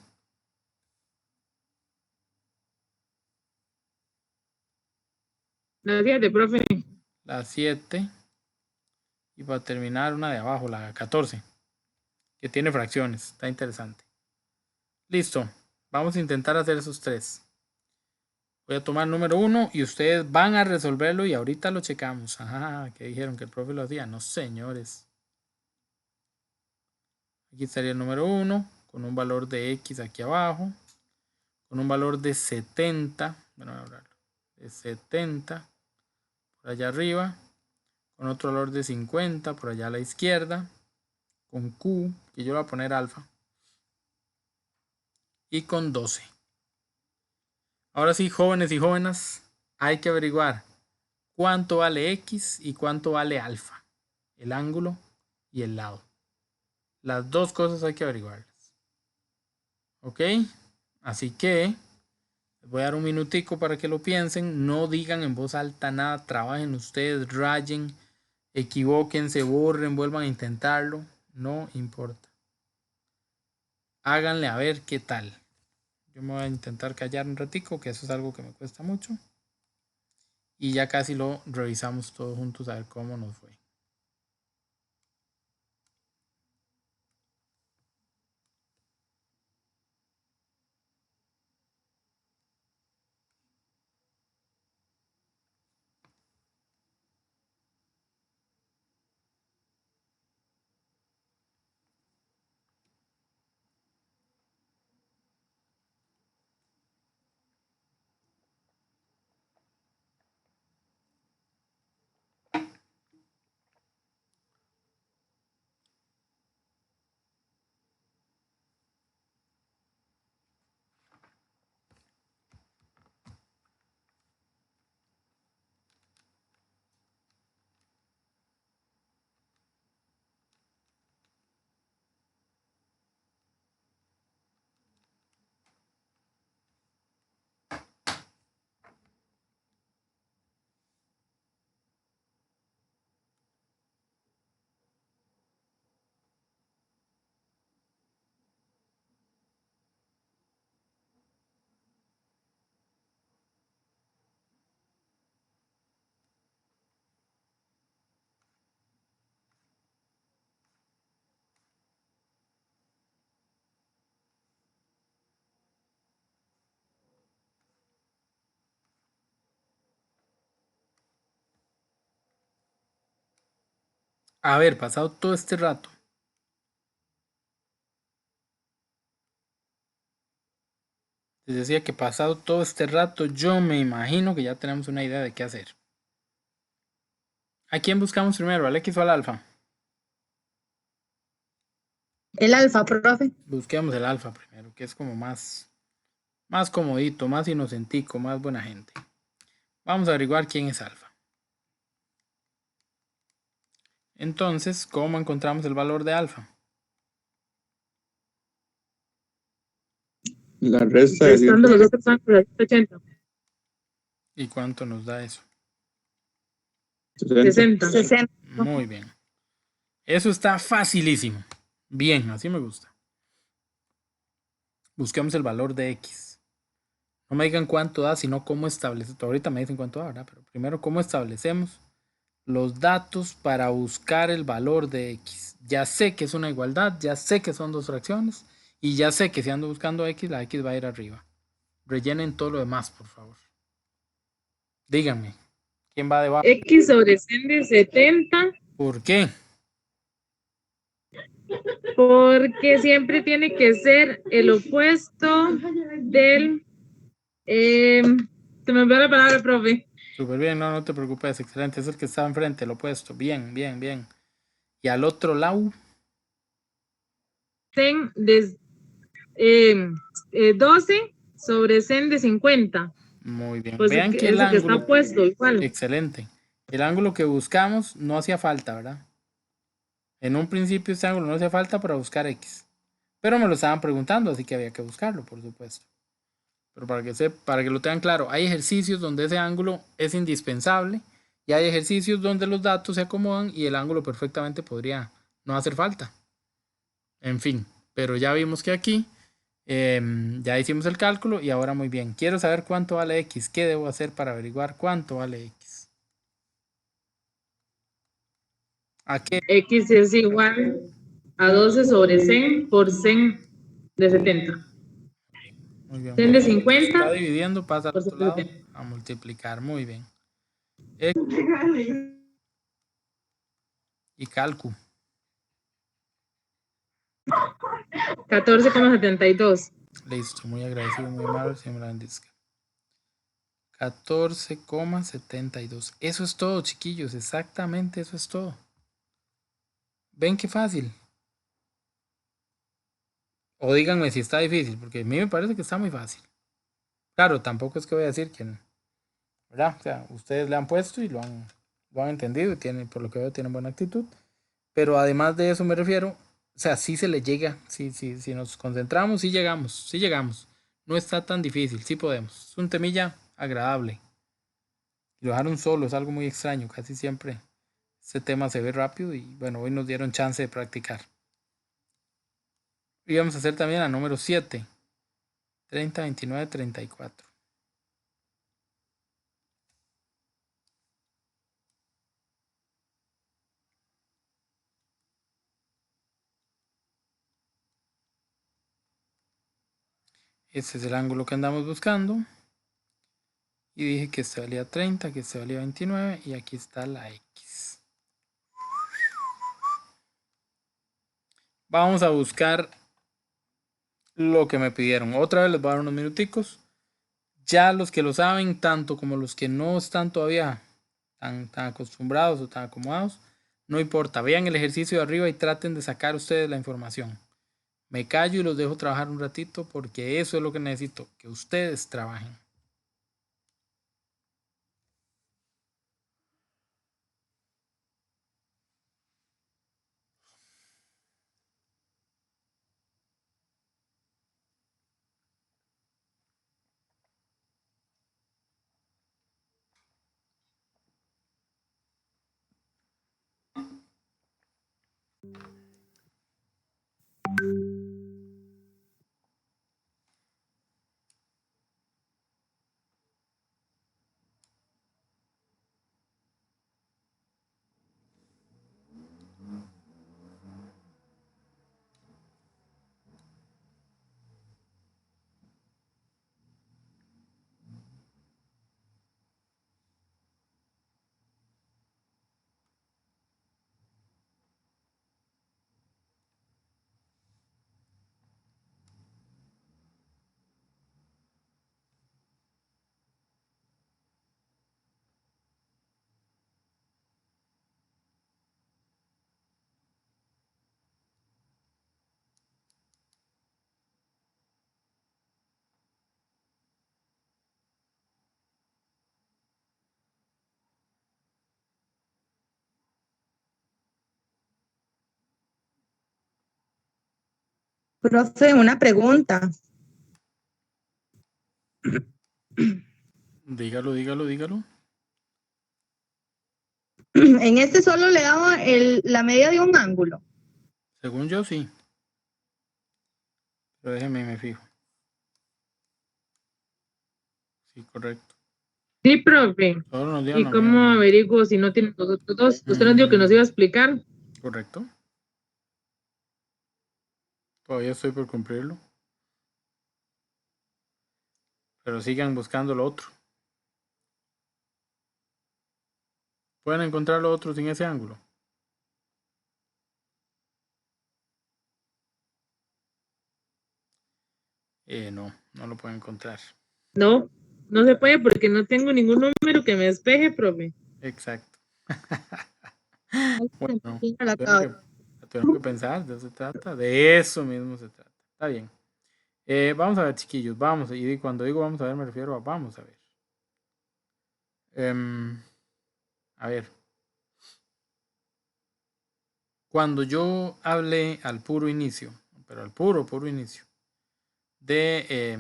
La 7, profe. La 7 y para terminar una de abajo, la 14, que tiene fracciones, está interesante. Listo, vamos a intentar hacer esos tres. Voy a tomar número 1 y ustedes van a resolverlo y ahorita lo checamos. Ajá, que dijeron que el profe lo hacía. No, señores. Aquí estaría el número 1 con un valor de x aquí abajo, con un valor de 70, bueno, voy a hablarlo, de 70 por allá arriba, con otro valor de 50 por allá a la izquierda, con q, que yo le voy a poner alfa, y con 12. Ahora sí, jóvenes y jóvenes, hay que averiguar cuánto vale x y cuánto vale alfa, el ángulo y el lado. Las dos cosas hay que averiguarlas. ¿Ok? Así que les voy a dar un minutico para que lo piensen. No digan en voz alta nada. Trabajen ustedes, rayen, equivóquense, borren, vuelvan a intentarlo. No importa. Háganle a ver qué tal. Yo me voy a intentar callar un ratico, que eso es algo que me cuesta mucho. Y ya casi lo revisamos todos juntos a ver cómo nos fue. A ver, pasado todo este rato. Les decía que pasado todo este rato, yo me imagino que ya tenemos una idea de qué hacer. ¿A quién buscamos primero? ¿Al X o al alfa? El alfa, profe. Busquemos el alfa primero, que es como más comodito, más inocentico, más buena gente. Vamos a averiguar quién es alfa. Entonces, ¿cómo encontramos el valor de alfa? la resta de Restando los otros ángulos, 80. ¿Y cuánto nos da eso? 60. 60. Muy bien. Eso está facilísimo. Bien, así me gusta. Busquemos el valor de X. No me digan cuánto da, sino cómo establecemos. Ahorita me dicen cuánto da, ¿verdad? Pero primero, ¿cómo establecemos los datos para buscar el valor de X? Ya sé que es una igualdad, ya sé que son dos fracciones y ya sé que si ando buscando X, la X va a ir arriba. Rellenen todo lo demás, por favor. Díganme, ¿quién va debajo? X sobre 100 de 70, ¿Por qué? porque siempre tiene que ser el opuesto del... se me olvidó la palabra, profe. Súper bien, no te preocupes, excelente. Es el que está enfrente, el opuesto. Bien, bien, bien. Y al otro lado, 100 de, 12 sobre 100 de 50. muy bien. Pues Vean que el es el que está ángulo, opuesto, igual. excelente. El ángulo que buscamos no hacía falta, ¿verdad? En un principio este ángulo no hacía falta para buscar X. Pero me lo estaban preguntando, así que había que buscarlo, por supuesto. Pero para que lo tengan claro, hay ejercicios donde ese ángulo es indispensable y hay ejercicios donde los datos se acomodan y el ángulo perfectamente podría no hacer falta. En fin, pero ya vimos que aquí ya hicimos el cálculo y ahora muy bien. Quiero saber cuánto vale X. ¿Qué debo hacer para averiguar cuánto vale X? ¿A qué? X es igual a 12 sobre 100 por 100 de 70. Muy bien. 100 de Se 50 está dividiendo, pasa al por otro 100 de lado 70. a multiplicar. Muy bien. Y cálculo. 14,72. Listo, muy agradecido, muy amable, siempre bendiga. 14,72. Eso es todo, chiquillos. Exactamente eso es todo. ¿Ven qué fácil? O díganme si está difícil, porque a mí me parece que está muy fácil. Claro, tampoco es que voy a decir que no, ¿verdad? O sea, ustedes le han puesto y lo han entendido y tienen, por lo que veo, tienen buena actitud. Pero además de eso me refiero, o sea, sí se le llega, si nos concentramos, sí llegamos, sí llegamos. No está tan difícil, sí podemos. Es un temilla agradable. Y lo dejaron solo, es algo muy extraño, casi siempre este tema se ve rápido y bueno, hoy nos dieron chance de practicar. Y vamos a hacer también la número 7, 30, 29, 34. Este es el ángulo que andamos buscando. Y dije que este valía 30, que este valía 29 y aquí está la X. Vamos a buscar lo que me pidieron. Otra vez les voy a dar unos minuticos. Ya los que lo saben, tanto como los que no están todavía tan acostumbrados o tan acomodados, no importa. Vean el ejercicio de arriba y traten de sacar ustedes la información. Me callo y los dejo trabajar un ratito porque eso es lo que necesito, que ustedes trabajen. Profe, una pregunta. Dígalo, dígalo, dígalo. En este solo le daba la medida de un ángulo. Según yo, sí. Pero déjeme, me fijo. Sí, correcto. Sí, profe. Solo nos dieron ¿Y la cómo medida. averiguo si no tienen los otros dos? Usted nos dijo que nos iba a explicar. Correcto. Todavía estoy por cumplirlo. Pero sigan buscando lo otro. ¿Pueden encontrar lo otro sin ese ángulo? No, no lo pueden encontrar. No, no se puede porque no tengo ningún número que me despeje, profe. Exacto. Ahí se me Bueno, tiene la tengo que pensar, de eso se trata. De eso mismo se trata. Está bien. Vamos a ver, chiquillos, vamos. Y cuando digo vamos a ver, me refiero a vamos a ver. A ver. Cuando yo hablé al puro inicio, pero al puro inicio, de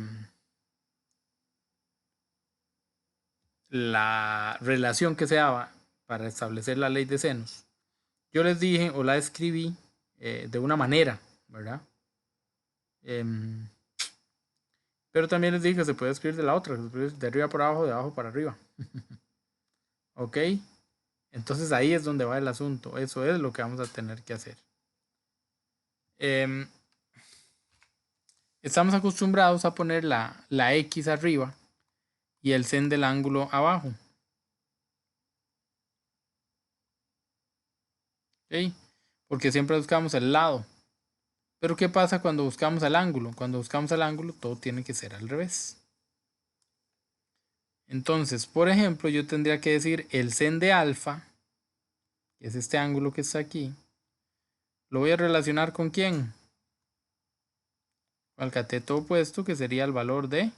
la relación que se daba para establecer la ley de senos, yo les dije o la escribí de una manera, ¿verdad? Pero también les dije que se puede escribir de la otra, que se puede escribir de arriba para abajo, de abajo para arriba. ¿Ok? Entonces ahí es donde va el asunto. Eso es lo que vamos a tener que hacer. Estamos acostumbrados a poner la X arriba y el sen del ángulo abajo. ¿Ok? Porque siempre buscamos el lado. Pero ¿qué pasa cuando buscamos el ángulo? Cuando buscamos el ángulo, todo tiene que ser al revés. Entonces, por ejemplo, yo tendría que decir el sen de alfa, que es este ángulo que está aquí, lo voy a relacionar con ¿quién? Al cateto opuesto, que sería el valor de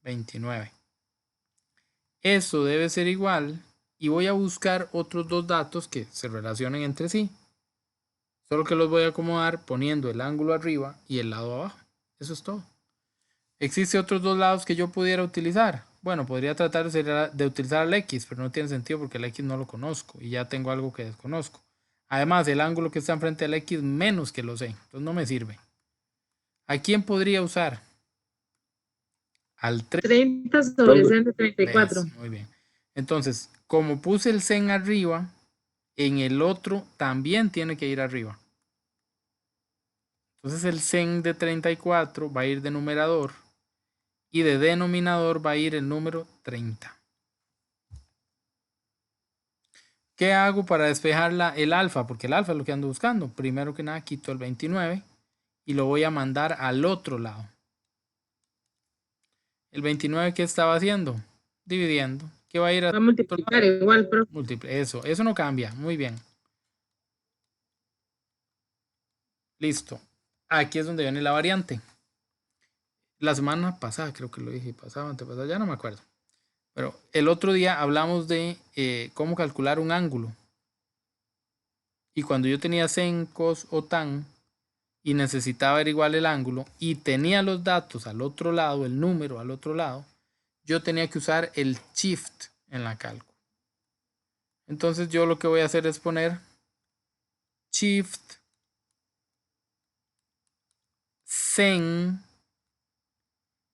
29. Eso debe ser igual y voy a buscar otros dos datos que se relacionen entre sí. Solo que los voy a acomodar poniendo el ángulo arriba y el lado abajo. Eso es todo. ¿Existe otros dos lados que yo pudiera utilizar? Bueno, podría tratar de utilizar el X, pero no tiene sentido porque el X no lo conozco y ya tengo algo que desconozco. Además, el ángulo que está enfrente del X menos que lo sé, entonces no me sirve. ¿A quién podría usar? Al 3. 30 sobre 134. Muy bien. Entonces, como puse el sen arriba, en el otro también tiene que ir arriba. Entonces el sen de 34 va a ir de numerador y de denominador va a ir el número 30. ¿Qué hago para despejar el alfa? Porque el alfa es lo que ando buscando. Primero que nada quito el 29 y lo voy a mandar al otro lado. El 29, ¿qué estaba haciendo? Dividiendo. ¿Qué va a ir a Va a multiplicar igual, profe. múltiple? Eso no cambia. Muy bien. Listo. Aquí es donde viene la variante. La semana pasada, creo que lo dije, pasado, antepasado, ya no me acuerdo. Pero el otro día hablamos de cómo calcular un ángulo. Y cuando yo tenía sen, cos o tan y necesitaba averiguar el ángulo y tenía los datos al otro lado, el número al otro lado, yo tenía que usar el shift en la cálculo. Entonces yo lo que voy a hacer es poner shift sen,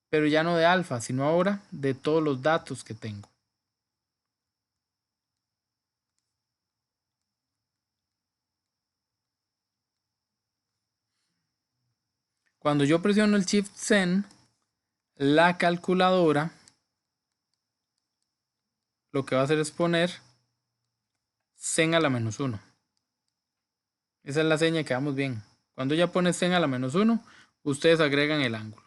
pero ya no de alfa, sino ahora de todos los datos que tengo. Cuando yo presiono el shift sen, la calculadora lo que va a hacer es poner sen a la menos 1. Esa es la seña que vamos bien. Cuando ya pone sen a la menos 1, ustedes agregan el ángulo.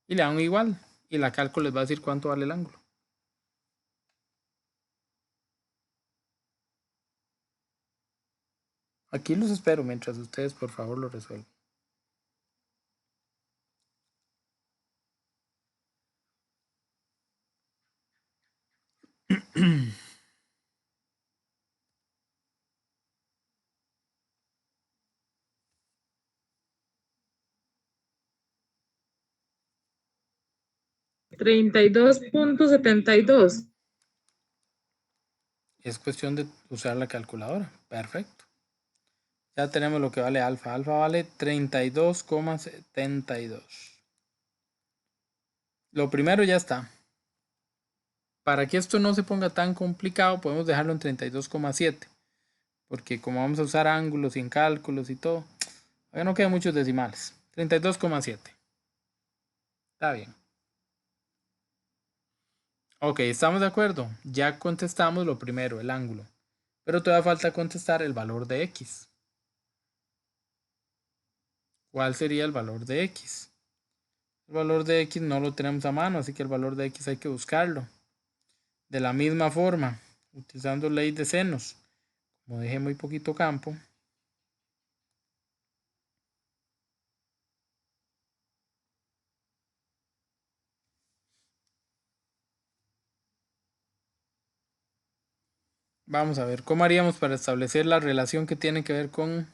Y le dan igual. Y la cálculo les va a decir cuánto vale el ángulo. Aquí los espero mientras ustedes por favor lo resuelven. 32.72. Es cuestión de usar la calculadora. Perfecto. Ya tenemos lo que vale alfa. Alfa vale 32,72. Lo primero ya está. Para que esto no se ponga tan complicado, podemos dejarlo en 32,7. Porque como vamos a usar ángulos y en cálculos y todo, ya no quedan muchos decimales. 32,7. Está bien. Ok, ¿estamos de acuerdo? Ya contestamos lo primero, el ángulo. Pero todavía falta contestar el valor de x. ¿Cuál sería el valor de x? El valor de x no lo tenemos a mano, así que el valor de x hay que buscarlo. De la misma forma, utilizando ley de senos, como dejé muy poquito campo, vamos a ver cómo haríamos para establecer la relación que tiene que ver con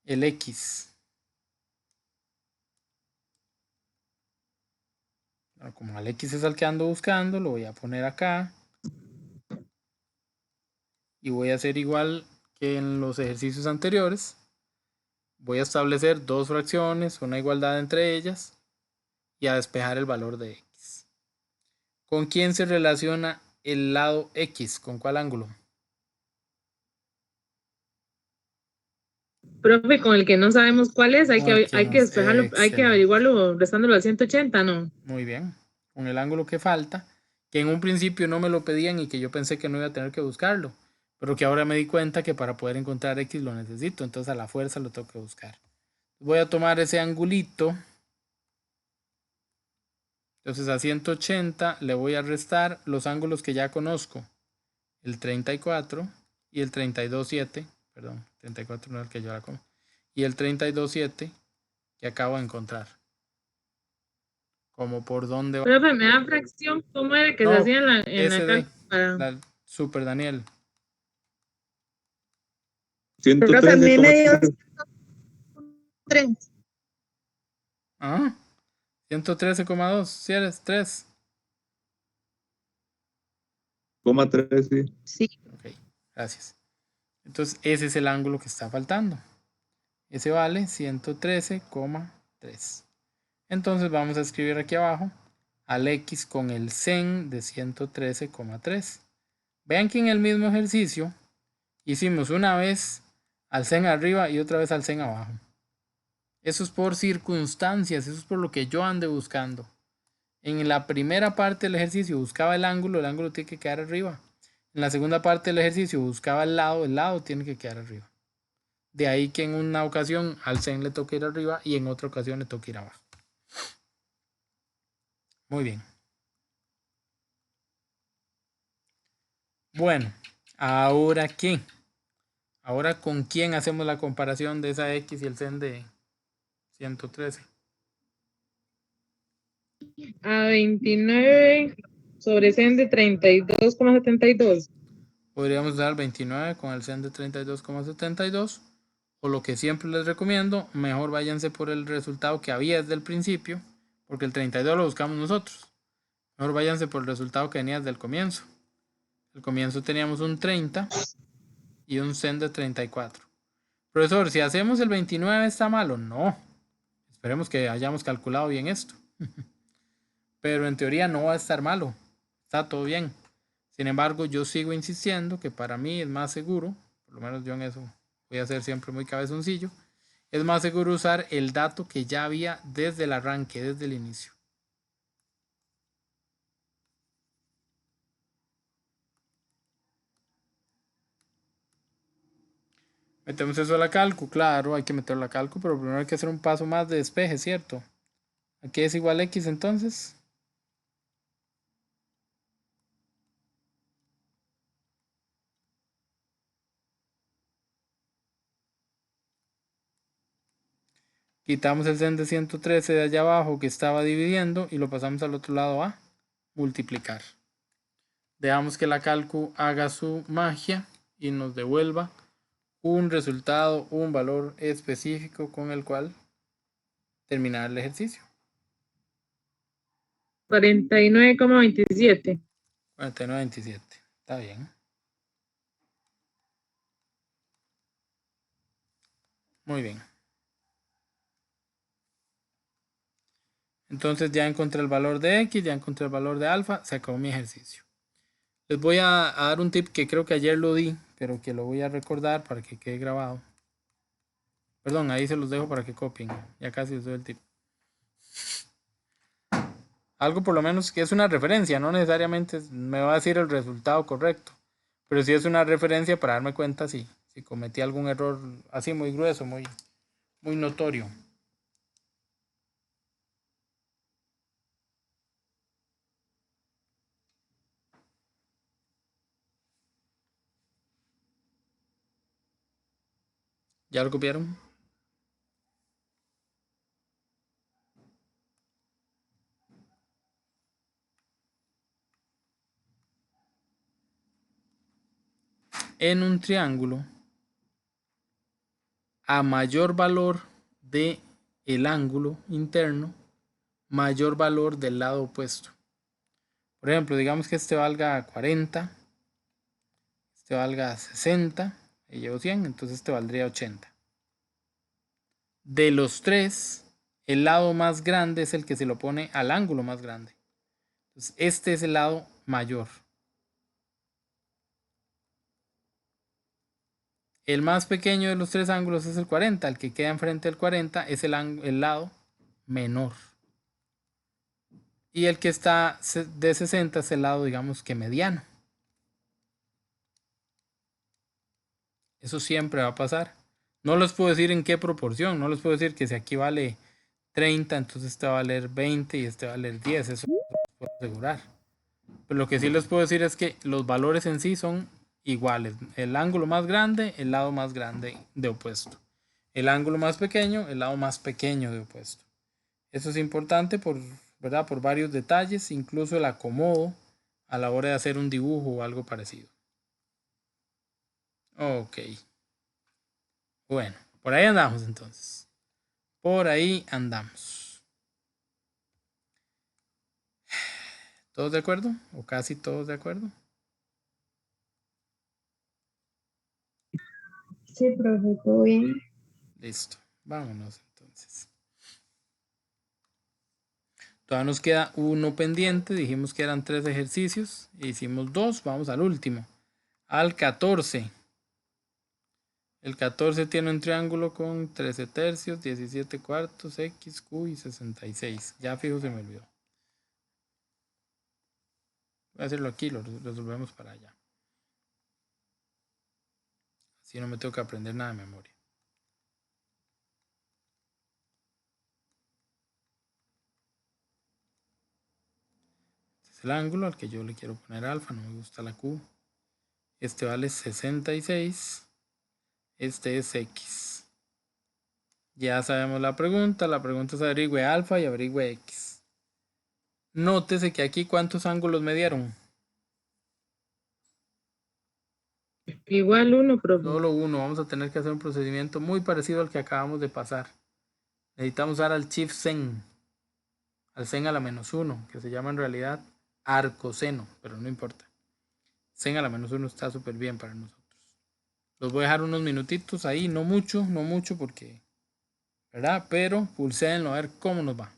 el x. Bueno, como el x es el que ando buscando, lo voy a poner acá. Y voy a hacer igual que en los ejercicios anteriores. Voy a establecer dos fracciones, una igualdad entre ellas y a despejar el valor de x. ¿Con quién se relaciona el lado x? ¿Con cuál ángulo? Profe, con el que no sabemos cuál es, hay Con el que, que hay que nos... despejarlo, hay que Excelente. averiguarlo restándolo al 180, ¿no? Muy bien. Con el ángulo que falta, que en un principio no me lo pedían y que yo pensé que no iba a tener que buscarlo, pero que ahora me di cuenta que para poder encontrar x lo necesito, entonces a la fuerza lo tengo que buscar. Voy a tomar ese angulito. Entonces a 180 le voy a restar los ángulos que ya conozco. El 34 y el 32,7. Perdón, 34 no es el que yo la como. Y el 32,7 que acabo de encontrar. Como por dónde va. Profe, me da fracción, ¿cómo era que se No, hacía en la SD. cálculo? La Super Daniel. Profe, a mí me dio 113,3. 3. Ajá. 113,2. Si eres 3. 3, sí. Sí. Ok, gracias. Entonces ese es el ángulo que está faltando. Ese vale 113,3. Entonces vamos a escribir aquí abajo al x con el sen de 113,3. Vean que en el mismo ejercicio hicimos una vez al sen arriba y otra vez al sen abajo. Eso es por circunstancias, eso es por lo que yo ande buscando. En la primera parte del ejercicio buscaba el ángulo tiene que quedar arriba. En la segunda parte del ejercicio buscaba el lado tiene que quedar arriba. De ahí que en una ocasión al sen le toca ir arriba y en otra ocasión le toca ir abajo. Muy bien. Bueno, ¿ahora qué? Ahora ¿con quién hacemos la comparación de esa x y el sen de 113? A 29 sobre 100 de 32,72. Podríamos dar 29 con el sen de 32,72. O lo que siempre les recomiendo, mejor váyanse por el resultado que había desde el principio, porque el 32 lo buscamos nosotros. Mejor váyanse por el resultado que venía desde el comienzo. Al comienzo teníamos un 30 y un sen de 34. Profesor, si hacemos el 29 está malo. No. Esperemos que hayamos calculado bien esto. Pero en teoría no va a estar malo. Está todo bien. Sin embargo, yo sigo insistiendo que para mí es más seguro, por lo menos yo en eso voy a ser siempre muy cabezoncillo, es más seguro usar el dato que ya había desde el arranque, desde el inicio. Metemos eso a la calcu, claro, hay que meterlo a la calcu, pero primero hay que hacer un paso más de despeje, ¿cierto? Aquí es igual a x entonces. Quitamos el sen de 113 de allá abajo que estaba dividiendo y lo pasamos al otro lado a multiplicar. Dejamos que la calcu haga su magia y nos devuelva un resultado, un valor específico con el cual terminar el ejercicio. 49,27. 49.27. Está bien. Muy bien. Entonces ya encontré el valor de X, ya encontré el valor de alfa, se acabó mi ejercicio. Les voy a dar un tip que creo que ayer lo di, pero que lo voy a recordar para que quede grabado. Perdón, ahí se los dejo para que copien. Ya casi os doy el tip. Algo por lo menos que es una referencia, no necesariamente me va a decir el resultado correcto, pero sí es una referencia para darme cuenta si cometí algún error así muy grueso, muy notorio. ¿Ya lo copiaron? En un triángulo, a mayor valor de el ángulo interno, mayor valor del lado opuesto. Por ejemplo, digamos que este valga 40, este valga 60, y llevo 100, entonces este valdría 80. De los tres, el lado más grande es el que se lo pone al ángulo más grande. Entonces, este es el lado mayor. El más pequeño de los tres ángulos es el 40. El que queda enfrente del 40 es el lado menor. Y el que está de 60 es el lado, digamos que mediano. Eso siempre va a pasar. No les puedo decir en qué proporción. No les puedo decir que si aquí vale 30, entonces este va a valer 20 y este va a valer 10. Eso no lo puedo asegurar. Pero lo que sí les puedo decir es que los valores en sí son iguales. El ángulo más grande, el lado más grande de opuesto. El ángulo más pequeño, el lado más pequeño de opuesto. Eso es importante ¿verdad? Por varios detalles, incluso el acomodo a la hora de hacer un dibujo o algo parecido. Ok. Bueno, por ahí andamos entonces. Por ahí andamos. ¿Todos de acuerdo? ¿O casi todos de acuerdo? Sí, profe, todo bien. Listo. Vámonos entonces. Todavía nos queda uno pendiente. Dijimos que eran 3 ejercicios. Hicimos 2. Vamos al último. Al 14. El 14 tiene un triángulo con 13 tercios, 17 cuartos, X, Q y 66. Ya fijo se me olvidó. Voy a hacerlo aquí, lo resolvemos para allá. Así no me tengo que aprender nada de memoria. Este es el ángulo al que yo le quiero poner alfa, no me gusta la Q. Este vale 66. Este es X. Ya sabemos la pregunta es averigüe alfa y averigüe X. Nótese que aquí ¿cuántos ángulos me dieron? Igual 1, profe. Solo uno. Vamos a tener que hacer un procedimiento muy parecido al que acabamos de pasar. Necesitamos usar al Shift-Sen, al sen a la -1, que se llama en realidad arcoseno, pero no importa. Sen a la -1 está súper bien para nosotros. Los voy a dejar unos minutitos ahí, no mucho porque, ¿verdad? Pero pulséenlo a ver cómo nos va.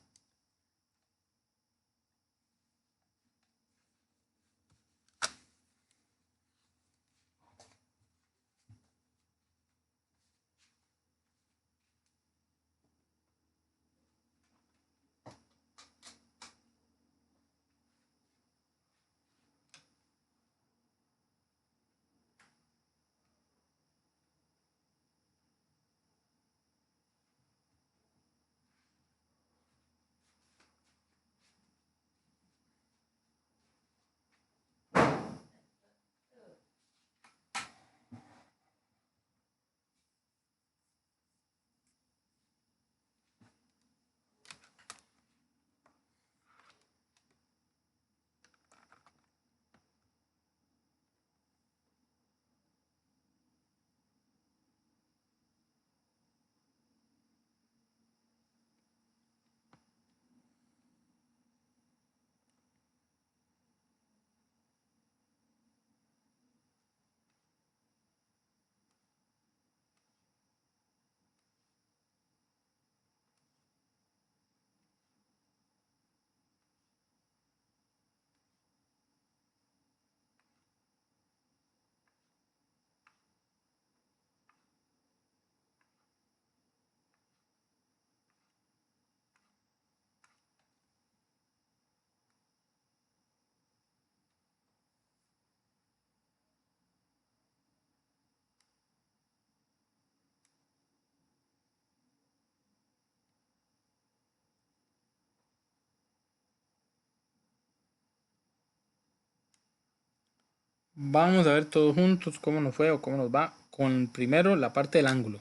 Vamos a ver todos juntos cómo nos fue o cómo nos va con primero la parte del ángulo.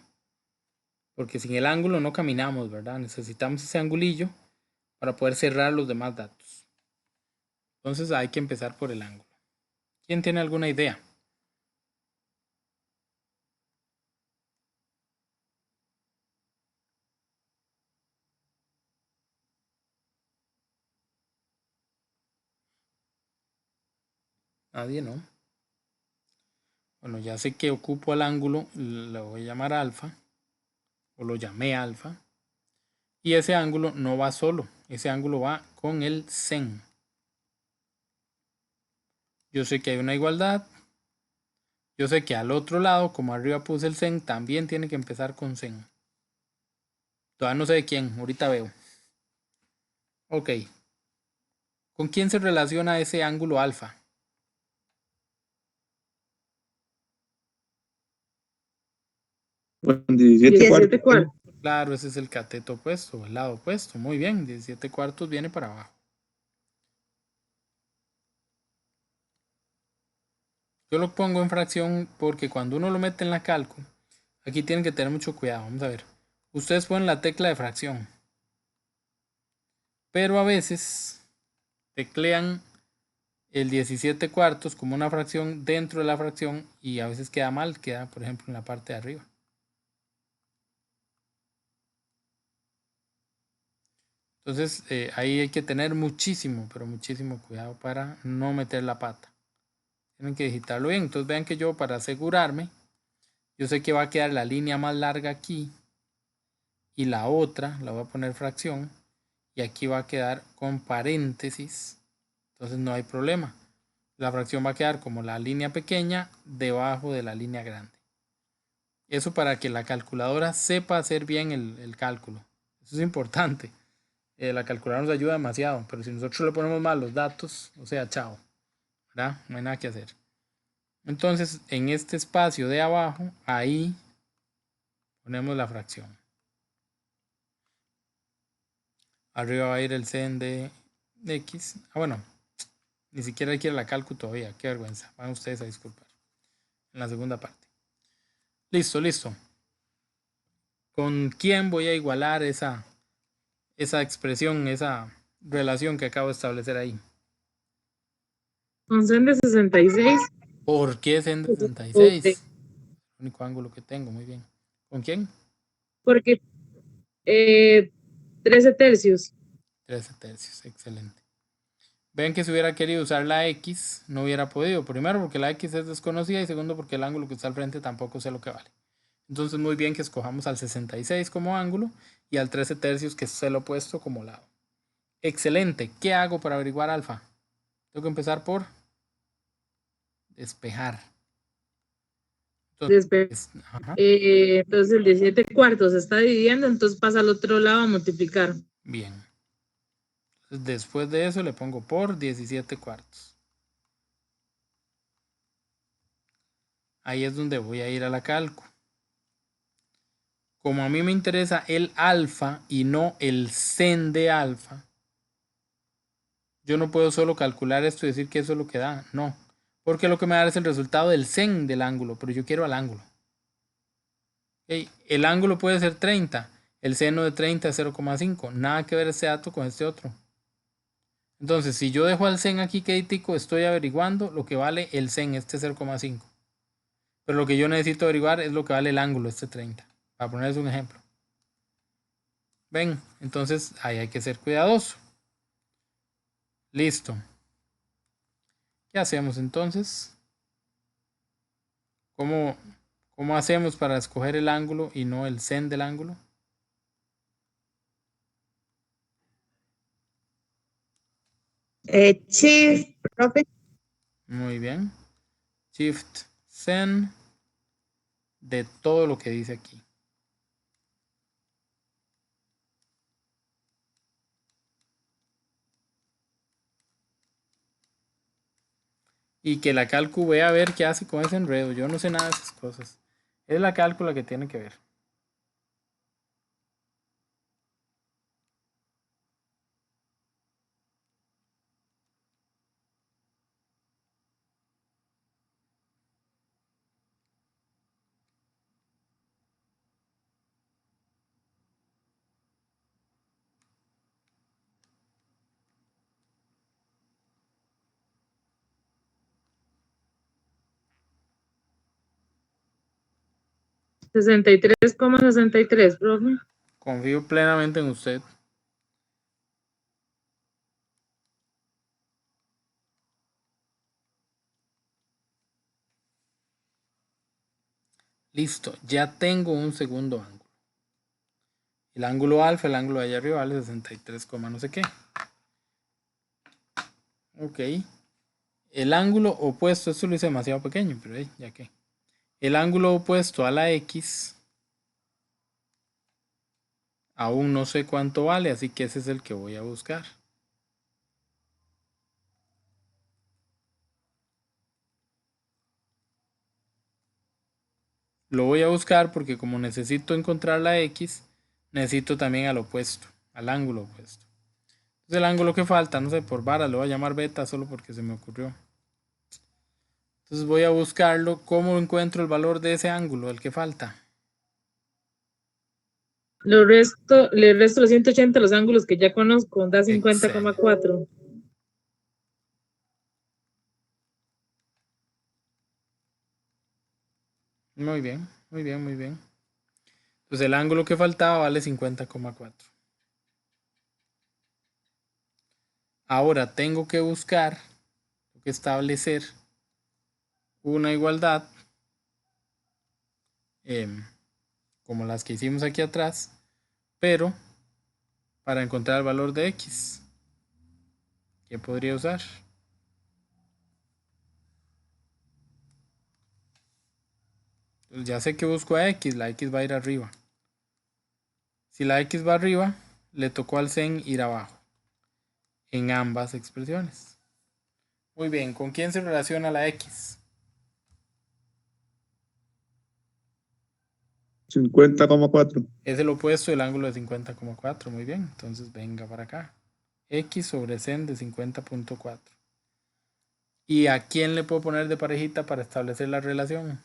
Porque sin el ángulo no caminamos, ¿verdad? Necesitamos ese angulillo para poder cerrar los demás datos. Entonces hay que empezar por el ángulo. ¿Quién tiene alguna idea? Nadie, ¿no? Bueno, ya sé que ocupo el ángulo, lo voy a llamar alfa, o lo llamé alfa. Y ese ángulo no va solo, ese ángulo va con el sen. Yo sé que hay una igualdad. Yo sé que al otro lado, como arriba puse el sen, también tiene que empezar con sen. Todavía no sé de quién, ahorita veo. Ok. ¿Con quién se relaciona ese ángulo alfa? Con 17 17 cuartos. cuartos. Claro, ese es el cateto opuesto, el lado opuesto. Muy bien, 17 cuartos viene para abajo. Yo lo pongo en fracción porque cuando uno lo mete en la calco, aquí tienen que tener mucho cuidado. Vamos a ver. Ustedes ponen la tecla de fracción, pero a veces teclean el 17 cuartos como una fracción dentro de la fracción y a veces queda mal, queda por ejemplo en la parte de arriba. Entonces ahí hay que tener muchísimo, pero muchísimo cuidado para no meter la pata. Tienen que digitarlo bien. Entonces vean que yo para asegurarme, yo sé que va a quedar la línea más larga aquí y la otra la voy a poner fracción y aquí va a quedar con paréntesis. Entonces no hay problema. La fracción va a quedar como la línea pequeña debajo de la línea grande. Eso para que la calculadora sepa hacer bien el cálculo. Eso es importante. La calculadora nos ayuda demasiado, pero si nosotros le ponemos mal los datos, o sea, chao, ¿verdad? No hay nada que hacer. Entonces, en este espacio de abajo, ahí ponemos la fracción. Arriba va a ir el sen de x. Ah, bueno, ni siquiera quiero la cálculo todavía. Qué vergüenza. Van ustedes a disculpar. En la segunda parte. Listo, listo. ¿Con quién voy a igualar esa expresión, esa relación que acabo de establecer ahí? Con sen de 66. ¿Por qué sen de Ok. 66? El único ángulo que tengo, muy bien. ¿Con quién? Porque 13 tercios. 13 tercios, excelente. Ven que si hubiera querido usar la X, no hubiera podido. Primero porque la X es desconocida y segundo porque el ángulo que está al frente tampoco sé lo que vale. Entonces muy bien que escojamos al 66 como ángulo y al 13 tercios que es el opuesto como lado. Excelente. ¿Qué hago para averiguar alfa? Tengo que empezar por despejar. Entonces, ajá, Entonces el 17 cuartos se está dividiendo, entonces pasa al otro lado a multiplicar. bien. Entonces, después de eso le pongo por 17 cuartos. Ahí es donde voy a ir a la calco. Como a mí me interesa el alfa y no el sen de alfa, yo no puedo solo calcular esto y decir que eso es lo que da. No. Porque lo que me da es el resultado del sen del ángulo, pero yo quiero al ángulo. Okay. El ángulo puede ser 30. El seno de 30 es 0,5. Nada que ver este dato con este otro. Entonces, si yo dejo al sen aquí quietico, estoy averiguando lo que vale el sen, este 0,5. Pero lo que yo necesito averiguar es lo que vale el ángulo, este 30. Para ponerles un ejemplo. Ven, entonces ahí hay que ser cuidadoso. Listo. ¿Qué hacemos entonces? ¿Cómo, cómo hacemos para escoger el ángulo y no el sen del ángulo? Shift, profe. Muy bien. Shift sen de todo lo que dice aquí. Y que la calcu vea a ver qué hace con ese enredo. Yo no sé nada de esas cosas. Es la cálcula que tiene que ver. 63,63, profe. Confío plenamente en usted. Listo, ya tengo un segundo ángulo. El ángulo alfa, el ángulo de allá arriba, vale 63, no sé qué. Ok. El ángulo opuesto, esto lo hice demasiado pequeño, pero ya que. El ángulo opuesto a la X, aún no sé cuánto vale, así que ese es el que voy a buscar. Lo voy a buscar porque como necesito encontrar la X, necesito también al opuesto, al ángulo opuesto. Entonces el ángulo que falta, no sé, por vara, lo voy a llamar beta solo porque se me ocurrió. Entonces voy a buscarlo. ¿Cómo encuentro el valor de ese ángulo, el que falta? Le resto los 180 los ángulos que ya conozco, da Excelente. 50,4. Muy bien, muy bien, muy bien. Entonces el ángulo que faltaba vale 50,4. Ahora tengo que buscar, tengo que establecer una igualdad como las que hicimos aquí atrás, pero para encontrar el valor de X. ¿Qué podría usar? Pues ya sé que busco a X, la X va a ir arriba. Si la X va arriba, le tocó al sen ir abajo en ambas expresiones. Muy bien, ¿con quién se relaciona la X? 50,4. Es el opuesto del ángulo de 50,4. Muy bien, entonces venga para acá. X sobre sen de 50,4. ¿Y a quién le puedo poner de parejita para establecer la relación?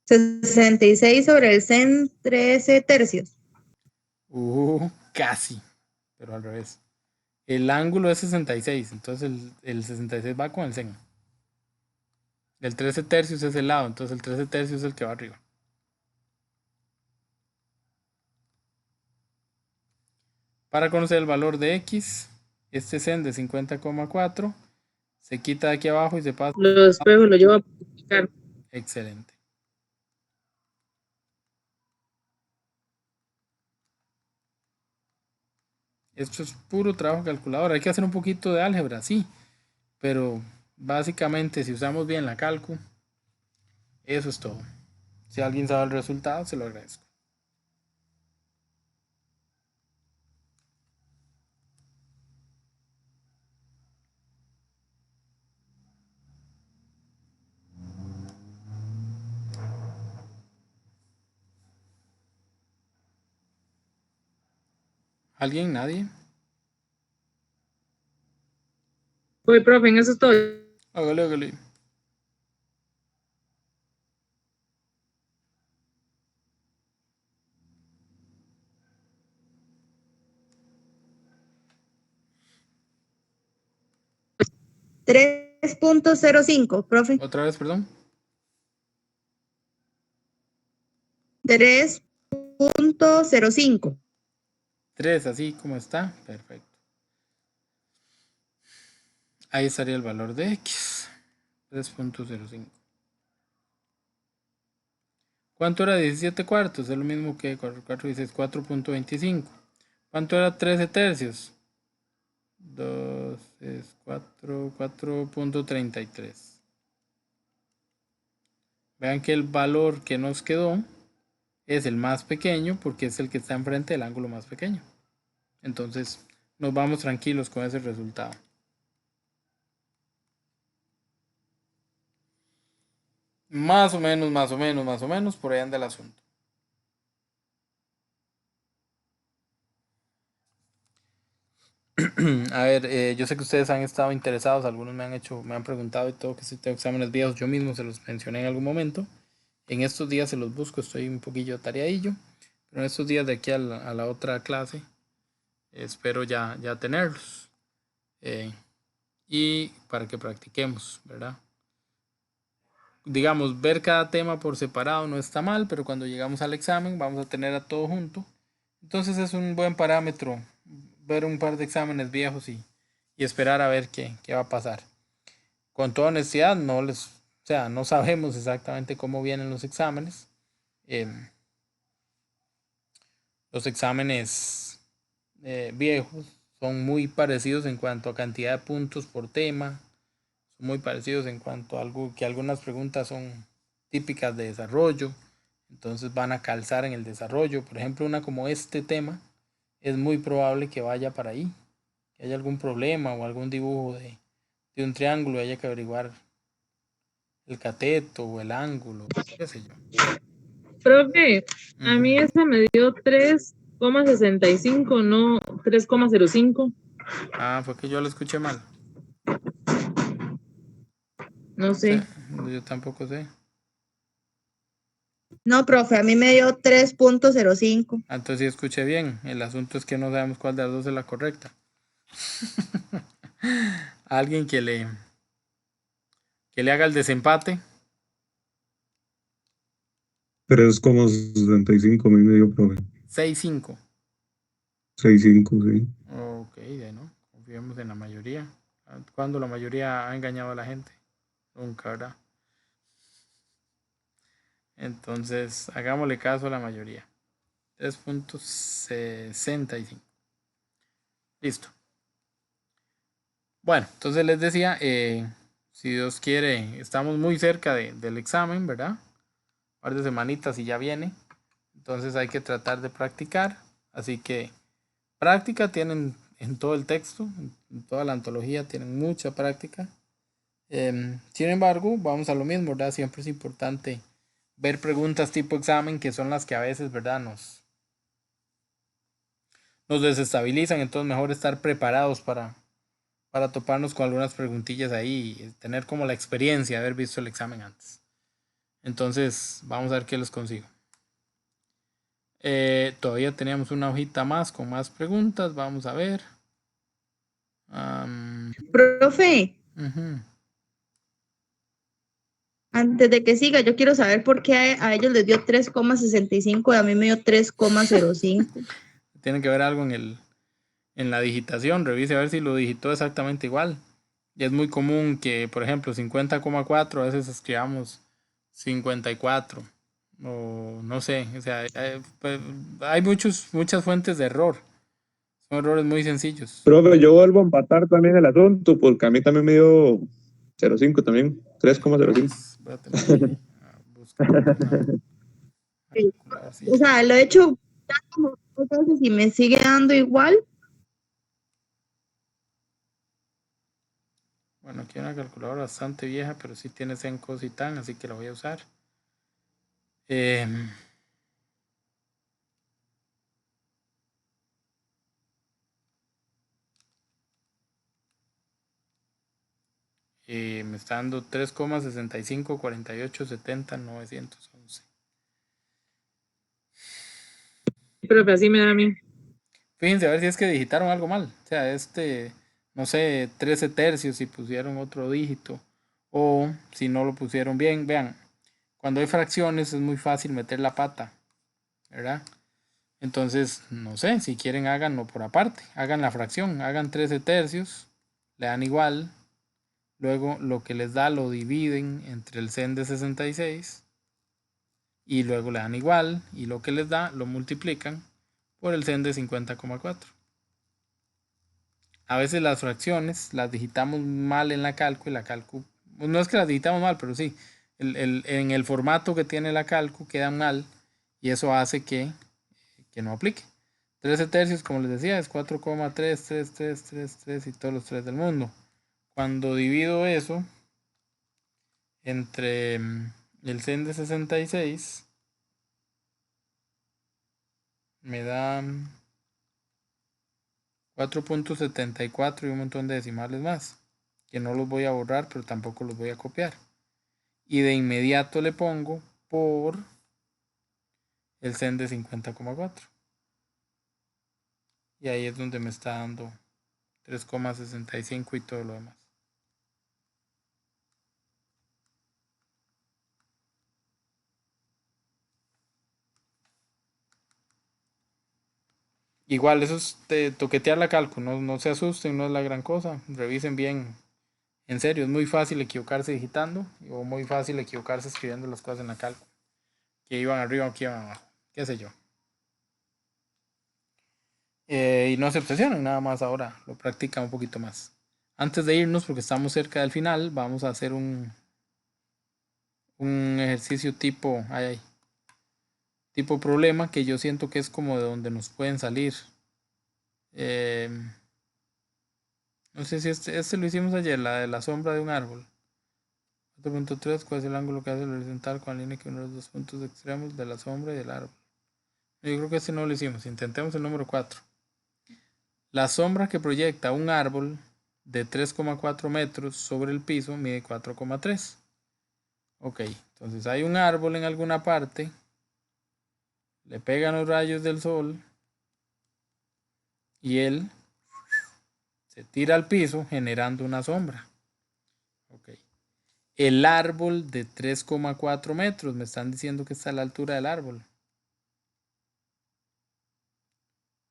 66 sobre el sen 13 tercios. Casi, pero al revés. El ángulo es 66, entonces el 66 va con el sen. El 13 tercios es el lado, entonces el 13 tercios es el que va arriba. Para conocer el valor de X, este sen de 50,4 se quita de aquí abajo y se pasa. Los espejos lo llevo a publicar. Excelente. Esto es puro trabajo calculador. Hay que hacer un poquito de álgebra, sí, pero básicamente si usamos bien la calcu, eso es todo. Si alguien sabe el resultado, se lo agradezco. ¿Alguien? ¿Nadie? Oye, profe, en eso estoy. Hágale, hágale. $3.05, profe. Otra vez, perdón. 3.05. 3, así como está. Perfecto. Ahí estaría el valor de X. 3.05. ¿Cuánto era 17 cuartos? Es lo mismo que 4 dices 4.25. ¿Cuánto era 13 tercios? 2 es 4, 4.33. Vean que el valor que nos quedó es el más pequeño porque es el que está enfrente del ángulo más pequeño. Entonces nos vamos tranquilos con ese resultado. Más o menos, por ahí anda el asunto. A ver, yo sé que ustedes han estado interesados, algunos me han preguntado y todo que si tengo exámenes viejos, yo mismo se los mencioné en algún momento. En estos días se los busco, estoy un poquillo tareadillo, pero en estos días de aquí a la otra clase espero ya tenerlos. Y para que practiquemos, ¿verdad? digamos, ver cada tema por separado no está mal, pero cuando llegamos al examen vamos a tener a todo junto. Entonces es un buen parámetro ver un par de exámenes viejos y esperar a ver qué va a pasar. Con toda honestidad, o sea, no sabemos exactamente cómo vienen los exámenes. Los exámenes viejos son muy parecidos en cuanto a cantidad de puntos por tema, son muy parecidos en cuanto a algo que algunas preguntas son típicas de desarrollo, entonces van a calzar en el desarrollo. Por ejemplo, una como este tema es muy probable que vaya para ahí, que haya algún problema o algún dibujo de un triángulo, haya que averiguar el cateto o el ángulo, qué sé yo. Profe, a mí Ujú. esa me dio 3,65, no 3,05. Ah, fue que yo lo escuché mal. No Sí, sé. yo tampoco sé. No, profe, a mí me dio 3.05. Entonces sí escuché bien. El asunto es que no sabemos cuál de las dos es la correcta. Alguien que le haga el desempate. 3,65 me dio, profe. 6-5. 6,5, sí. Ok, ya no. Confiemos en la mayoría. ¿Cuándo la mayoría ha engañado a la gente? Nunca, ¿verdad? Entonces, hagámosle caso a la mayoría. 3.65. Listo. Bueno, entonces les decía, si Dios quiere, estamos muy cerca del examen, ¿verdad? Un par de semanitas y ya viene. Entonces hay que tratar de practicar. Así que práctica tienen en todo el texto, en toda la antología tienen mucha práctica. Sin embargo, vamos a lo mismo, ¿verdad? Siempre es importante ver preguntas tipo examen, que son las que a veces, ¿verdad? Nos desestabilizan. Entonces mejor estar preparados para toparnos con algunas preguntillas ahí y tener como la experiencia de haber visto el examen antes. Entonces, vamos a ver qué les consigo. Todavía teníamos una hojita más con más preguntas. Vamos a ver. Profe, Uh-huh. antes de que siga, yo quiero saber por qué a ellos les dio 3,65 y a mí me dio 3,05. Tiene que ver algo en la digitación. Revise a ver si lo digitó exactamente igual. Y es muy común que, por ejemplo, 50,4 a veces escribamos 54. O no sé. O sea, pues, hay muchas fuentes de error. Son errores muy sencillos. Profe, yo vuelvo a empatar también el asunto, porque a mí también me dio 0,5 también. 3,05. Voy a tener que buscar una calculadora, a ver si O sea, lo he hecho ya como 2 veces y me sigue dando igual. Bueno, aquí hay una calculadora bastante vieja, pero sí tiene Sencos y tan, así que la voy a usar. Me está dando 3,65, 48, 70, 911. Profe, así me da a mí. Fíjense a ver si es que digitaron algo mal. O sea, no sé, 13 tercios si pusieron otro dígito. O si no lo pusieron bien. Vean, cuando hay fracciones es muy fácil meter la pata, ¿verdad? Entonces, no sé, si quieren háganlo por aparte. Hagan la fracción, hagan 13 tercios, le dan igual. Luego lo que les da lo dividen entre el sen de 66 y luego le dan igual y lo que les da lo multiplican por el sen de 50,4. A veces las fracciones las digitamos mal en la calcu y la calcu, no es que las digitamos mal, pero sí, en el formato que tiene la calcu queda mal y eso hace que no aplique. 13 tercios, como les decía, es 4,3333 y todos los 3 del mundo. Cuando divido eso entre el sen de 66, me da 4,74 y un montón de decimales más, que no los voy a borrar, pero tampoco los voy a copiar. Y de inmediato le pongo por el sen de 50,4. Y ahí es donde me está dando 3,65 y todo lo demás. Igual, eso es de toquetear la cálculo, no se asusten, no es la gran cosa. Revisen bien. En serio, es muy fácil equivocarse digitando o muy fácil equivocarse escribiendo las cosas en la cálculo. Que iban arriba o que iban abajo, qué sé yo. Y no se obsesionen, nada más ahora, lo practican un poquito más. Antes de irnos, porque estamos cerca del final, vamos a hacer un ejercicio tipo, tipo problema, que yo siento que es como de donde nos pueden salir. No sé si este lo hicimos ayer, la de la sombra de un árbol. 4.3, ¿cuál es el ángulo que hace el horizontal con la línea que une los dos puntos extremos de la sombra y del árbol? Yo creo que este no lo hicimos, intentemos el número 4. La sombra que proyecta un árbol de 3,4 metros sobre el piso mide 4,3. Ok, entonces hay un árbol en alguna parte, le pegan los rayos del sol y él se tira al piso generando una sombra. Ok. El árbol de 3,4 metros, me están diciendo que está a la altura del árbol.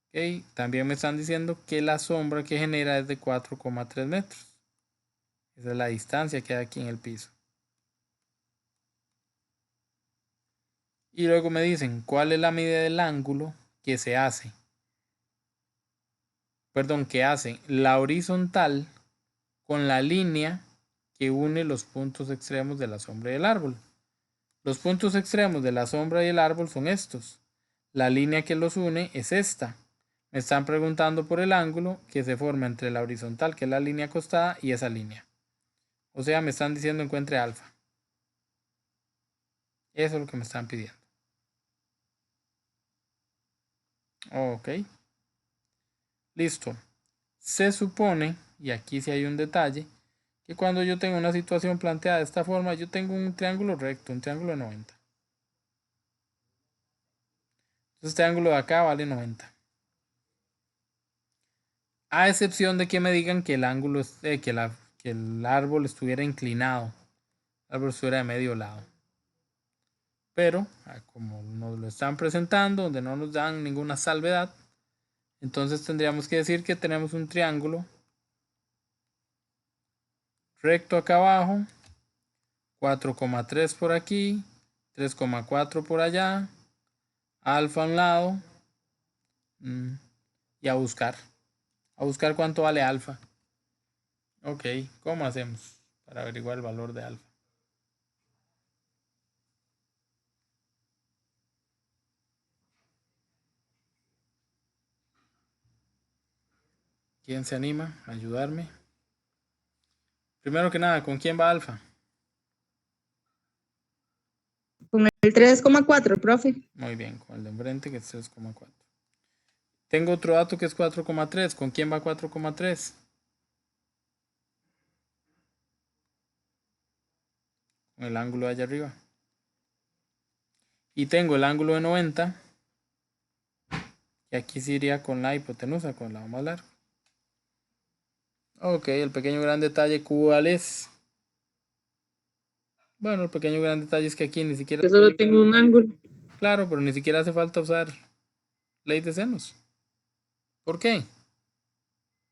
Ok, también me están diciendo que la sombra que genera es de 4,3 metros. Esa es la distancia que hay aquí en el piso. Y luego me dicen cuál es la medida del ángulo que se hace. Perdón, que hace la horizontal con la línea que une los puntos extremos de la sombra y el árbol. Los puntos extremos de la sombra y el árbol son estos. La línea que los une es esta. Me están preguntando por el ángulo que se forma entre la horizontal, que es la línea acostada, y esa línea. O sea, me están diciendo encuentre alfa. Eso es lo que me están pidiendo. Ok. Listo. Se supone, y aquí sí hay un detalle, que cuando yo tengo una situación planteada de esta forma, yo tengo un triángulo recto, un triángulo de 90. Entonces este ángulo de acá vale 90. A excepción de que me digan que el ángulo que el árbol estuviera inclinado. El árbol estuviera de medio lado. Pero, como nos lo están presentando, donde no nos dan ninguna salvedad, entonces tendríamos que decir que tenemos un triángulo recto acá abajo, 4,3 por aquí, 3,4 por allá, alfa a un lado, y a buscar cuánto vale alfa. Ok, ¿cómo hacemos para averiguar el valor de alfa? ¿Quién se anima a ayudarme? Primero que nada, ¿con quién va alfa? Con el 3,4, profe. Muy bien, con el de enfrente que es 3,4. Tengo otro dato que es 4,3. ¿Con quién va 4,3? Con el ángulo de allá arriba. Y tengo el ángulo de 90. Y aquí sí iría con la hipotenusa, con el lado más largo. Ok, el pequeño gran detalle, ¿cuál es? Bueno, el pequeño gran detalle es que aquí ni siquiera... Yo solo tengo un ángulo. Claro, pero ni siquiera hace falta usar ley de senos. ¿Por qué?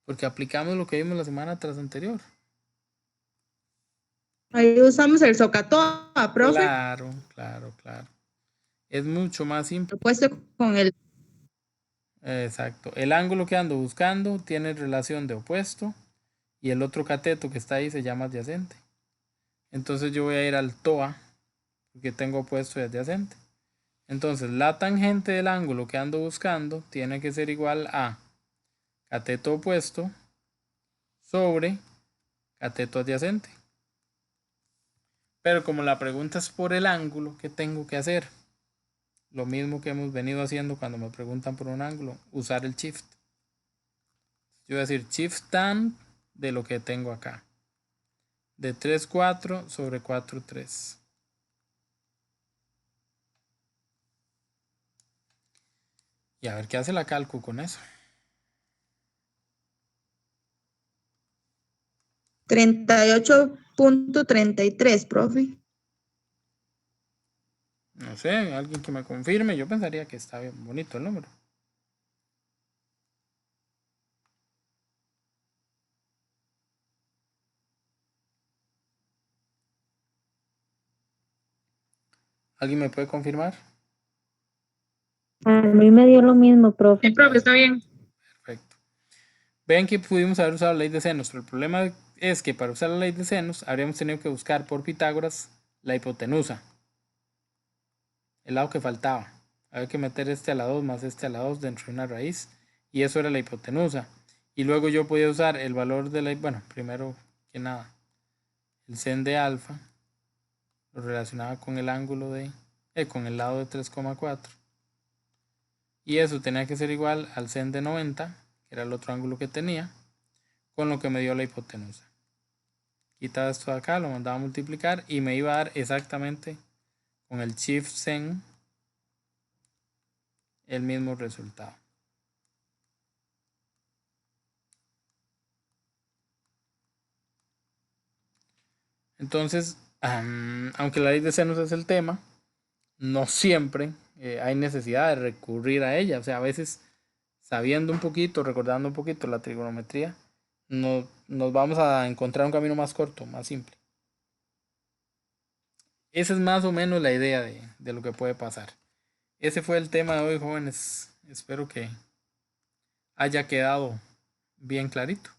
Porque aplicamos lo que vimos la semana tras anterior. Ahí usamos el socatoa, profe. Claro. Es mucho más simple. Propuesto con el... Exacto. El ángulo que ando buscando tiene relación de opuesto y el otro cateto que está ahí se llama adyacente. Entonces yo voy a ir al TOA porque tengo opuesto y adyacente. Entonces la tangente del ángulo que ando buscando tiene que ser igual a cateto opuesto sobre cateto adyacente. Pero como la pregunta es por el ángulo, ¿qué tengo que hacer? Lo mismo que hemos venido haciendo cuando me preguntan por un ángulo, usar el shift. Yo voy a decir shift tan de lo que tengo acá. De 3,4 sobre 4,3. Y a ver qué hace la cálculo con eso. 38.33, profe. No sé, alguien que me confirme. Yo pensaría que está bien bonito el número. ¿Alguien me puede confirmar? A mí me dio lo mismo, profe. Sí, profe, está bien. Perfecto. Ven que pudimos haber usado la ley de senos, pero el problema es que para usar la ley de senos habríamos tenido que buscar por Pitágoras la hipotenusa, el lado que faltaba. Había que meter este a la 2 más este a la 2 dentro de una raíz, y eso era la hipotenusa. Y luego yo podía usar el valor de la, bueno, primero que nada, el sen de alfa lo relacionaba con el ángulo de, con el lado de 3,4. Y eso tenía que ser igual al sen de 90, que era el otro ángulo que tenía, con lo que me dio la hipotenusa. Quitaba esto de acá, lo mandaba a multiplicar y me iba a dar exactamente con el shift sen el mismo resultado. Entonces, aunque la ley de senos es el tema, no siempre hay necesidad de recurrir a ella. O sea, a veces sabiendo un poquito, recordando un poquito la trigonometría, nos vamos a encontrar un camino más corto, más simple. Esa es más o menos la idea de lo que puede pasar. Ese fue el tema de hoy, jóvenes. Espero que haya quedado bien clarito.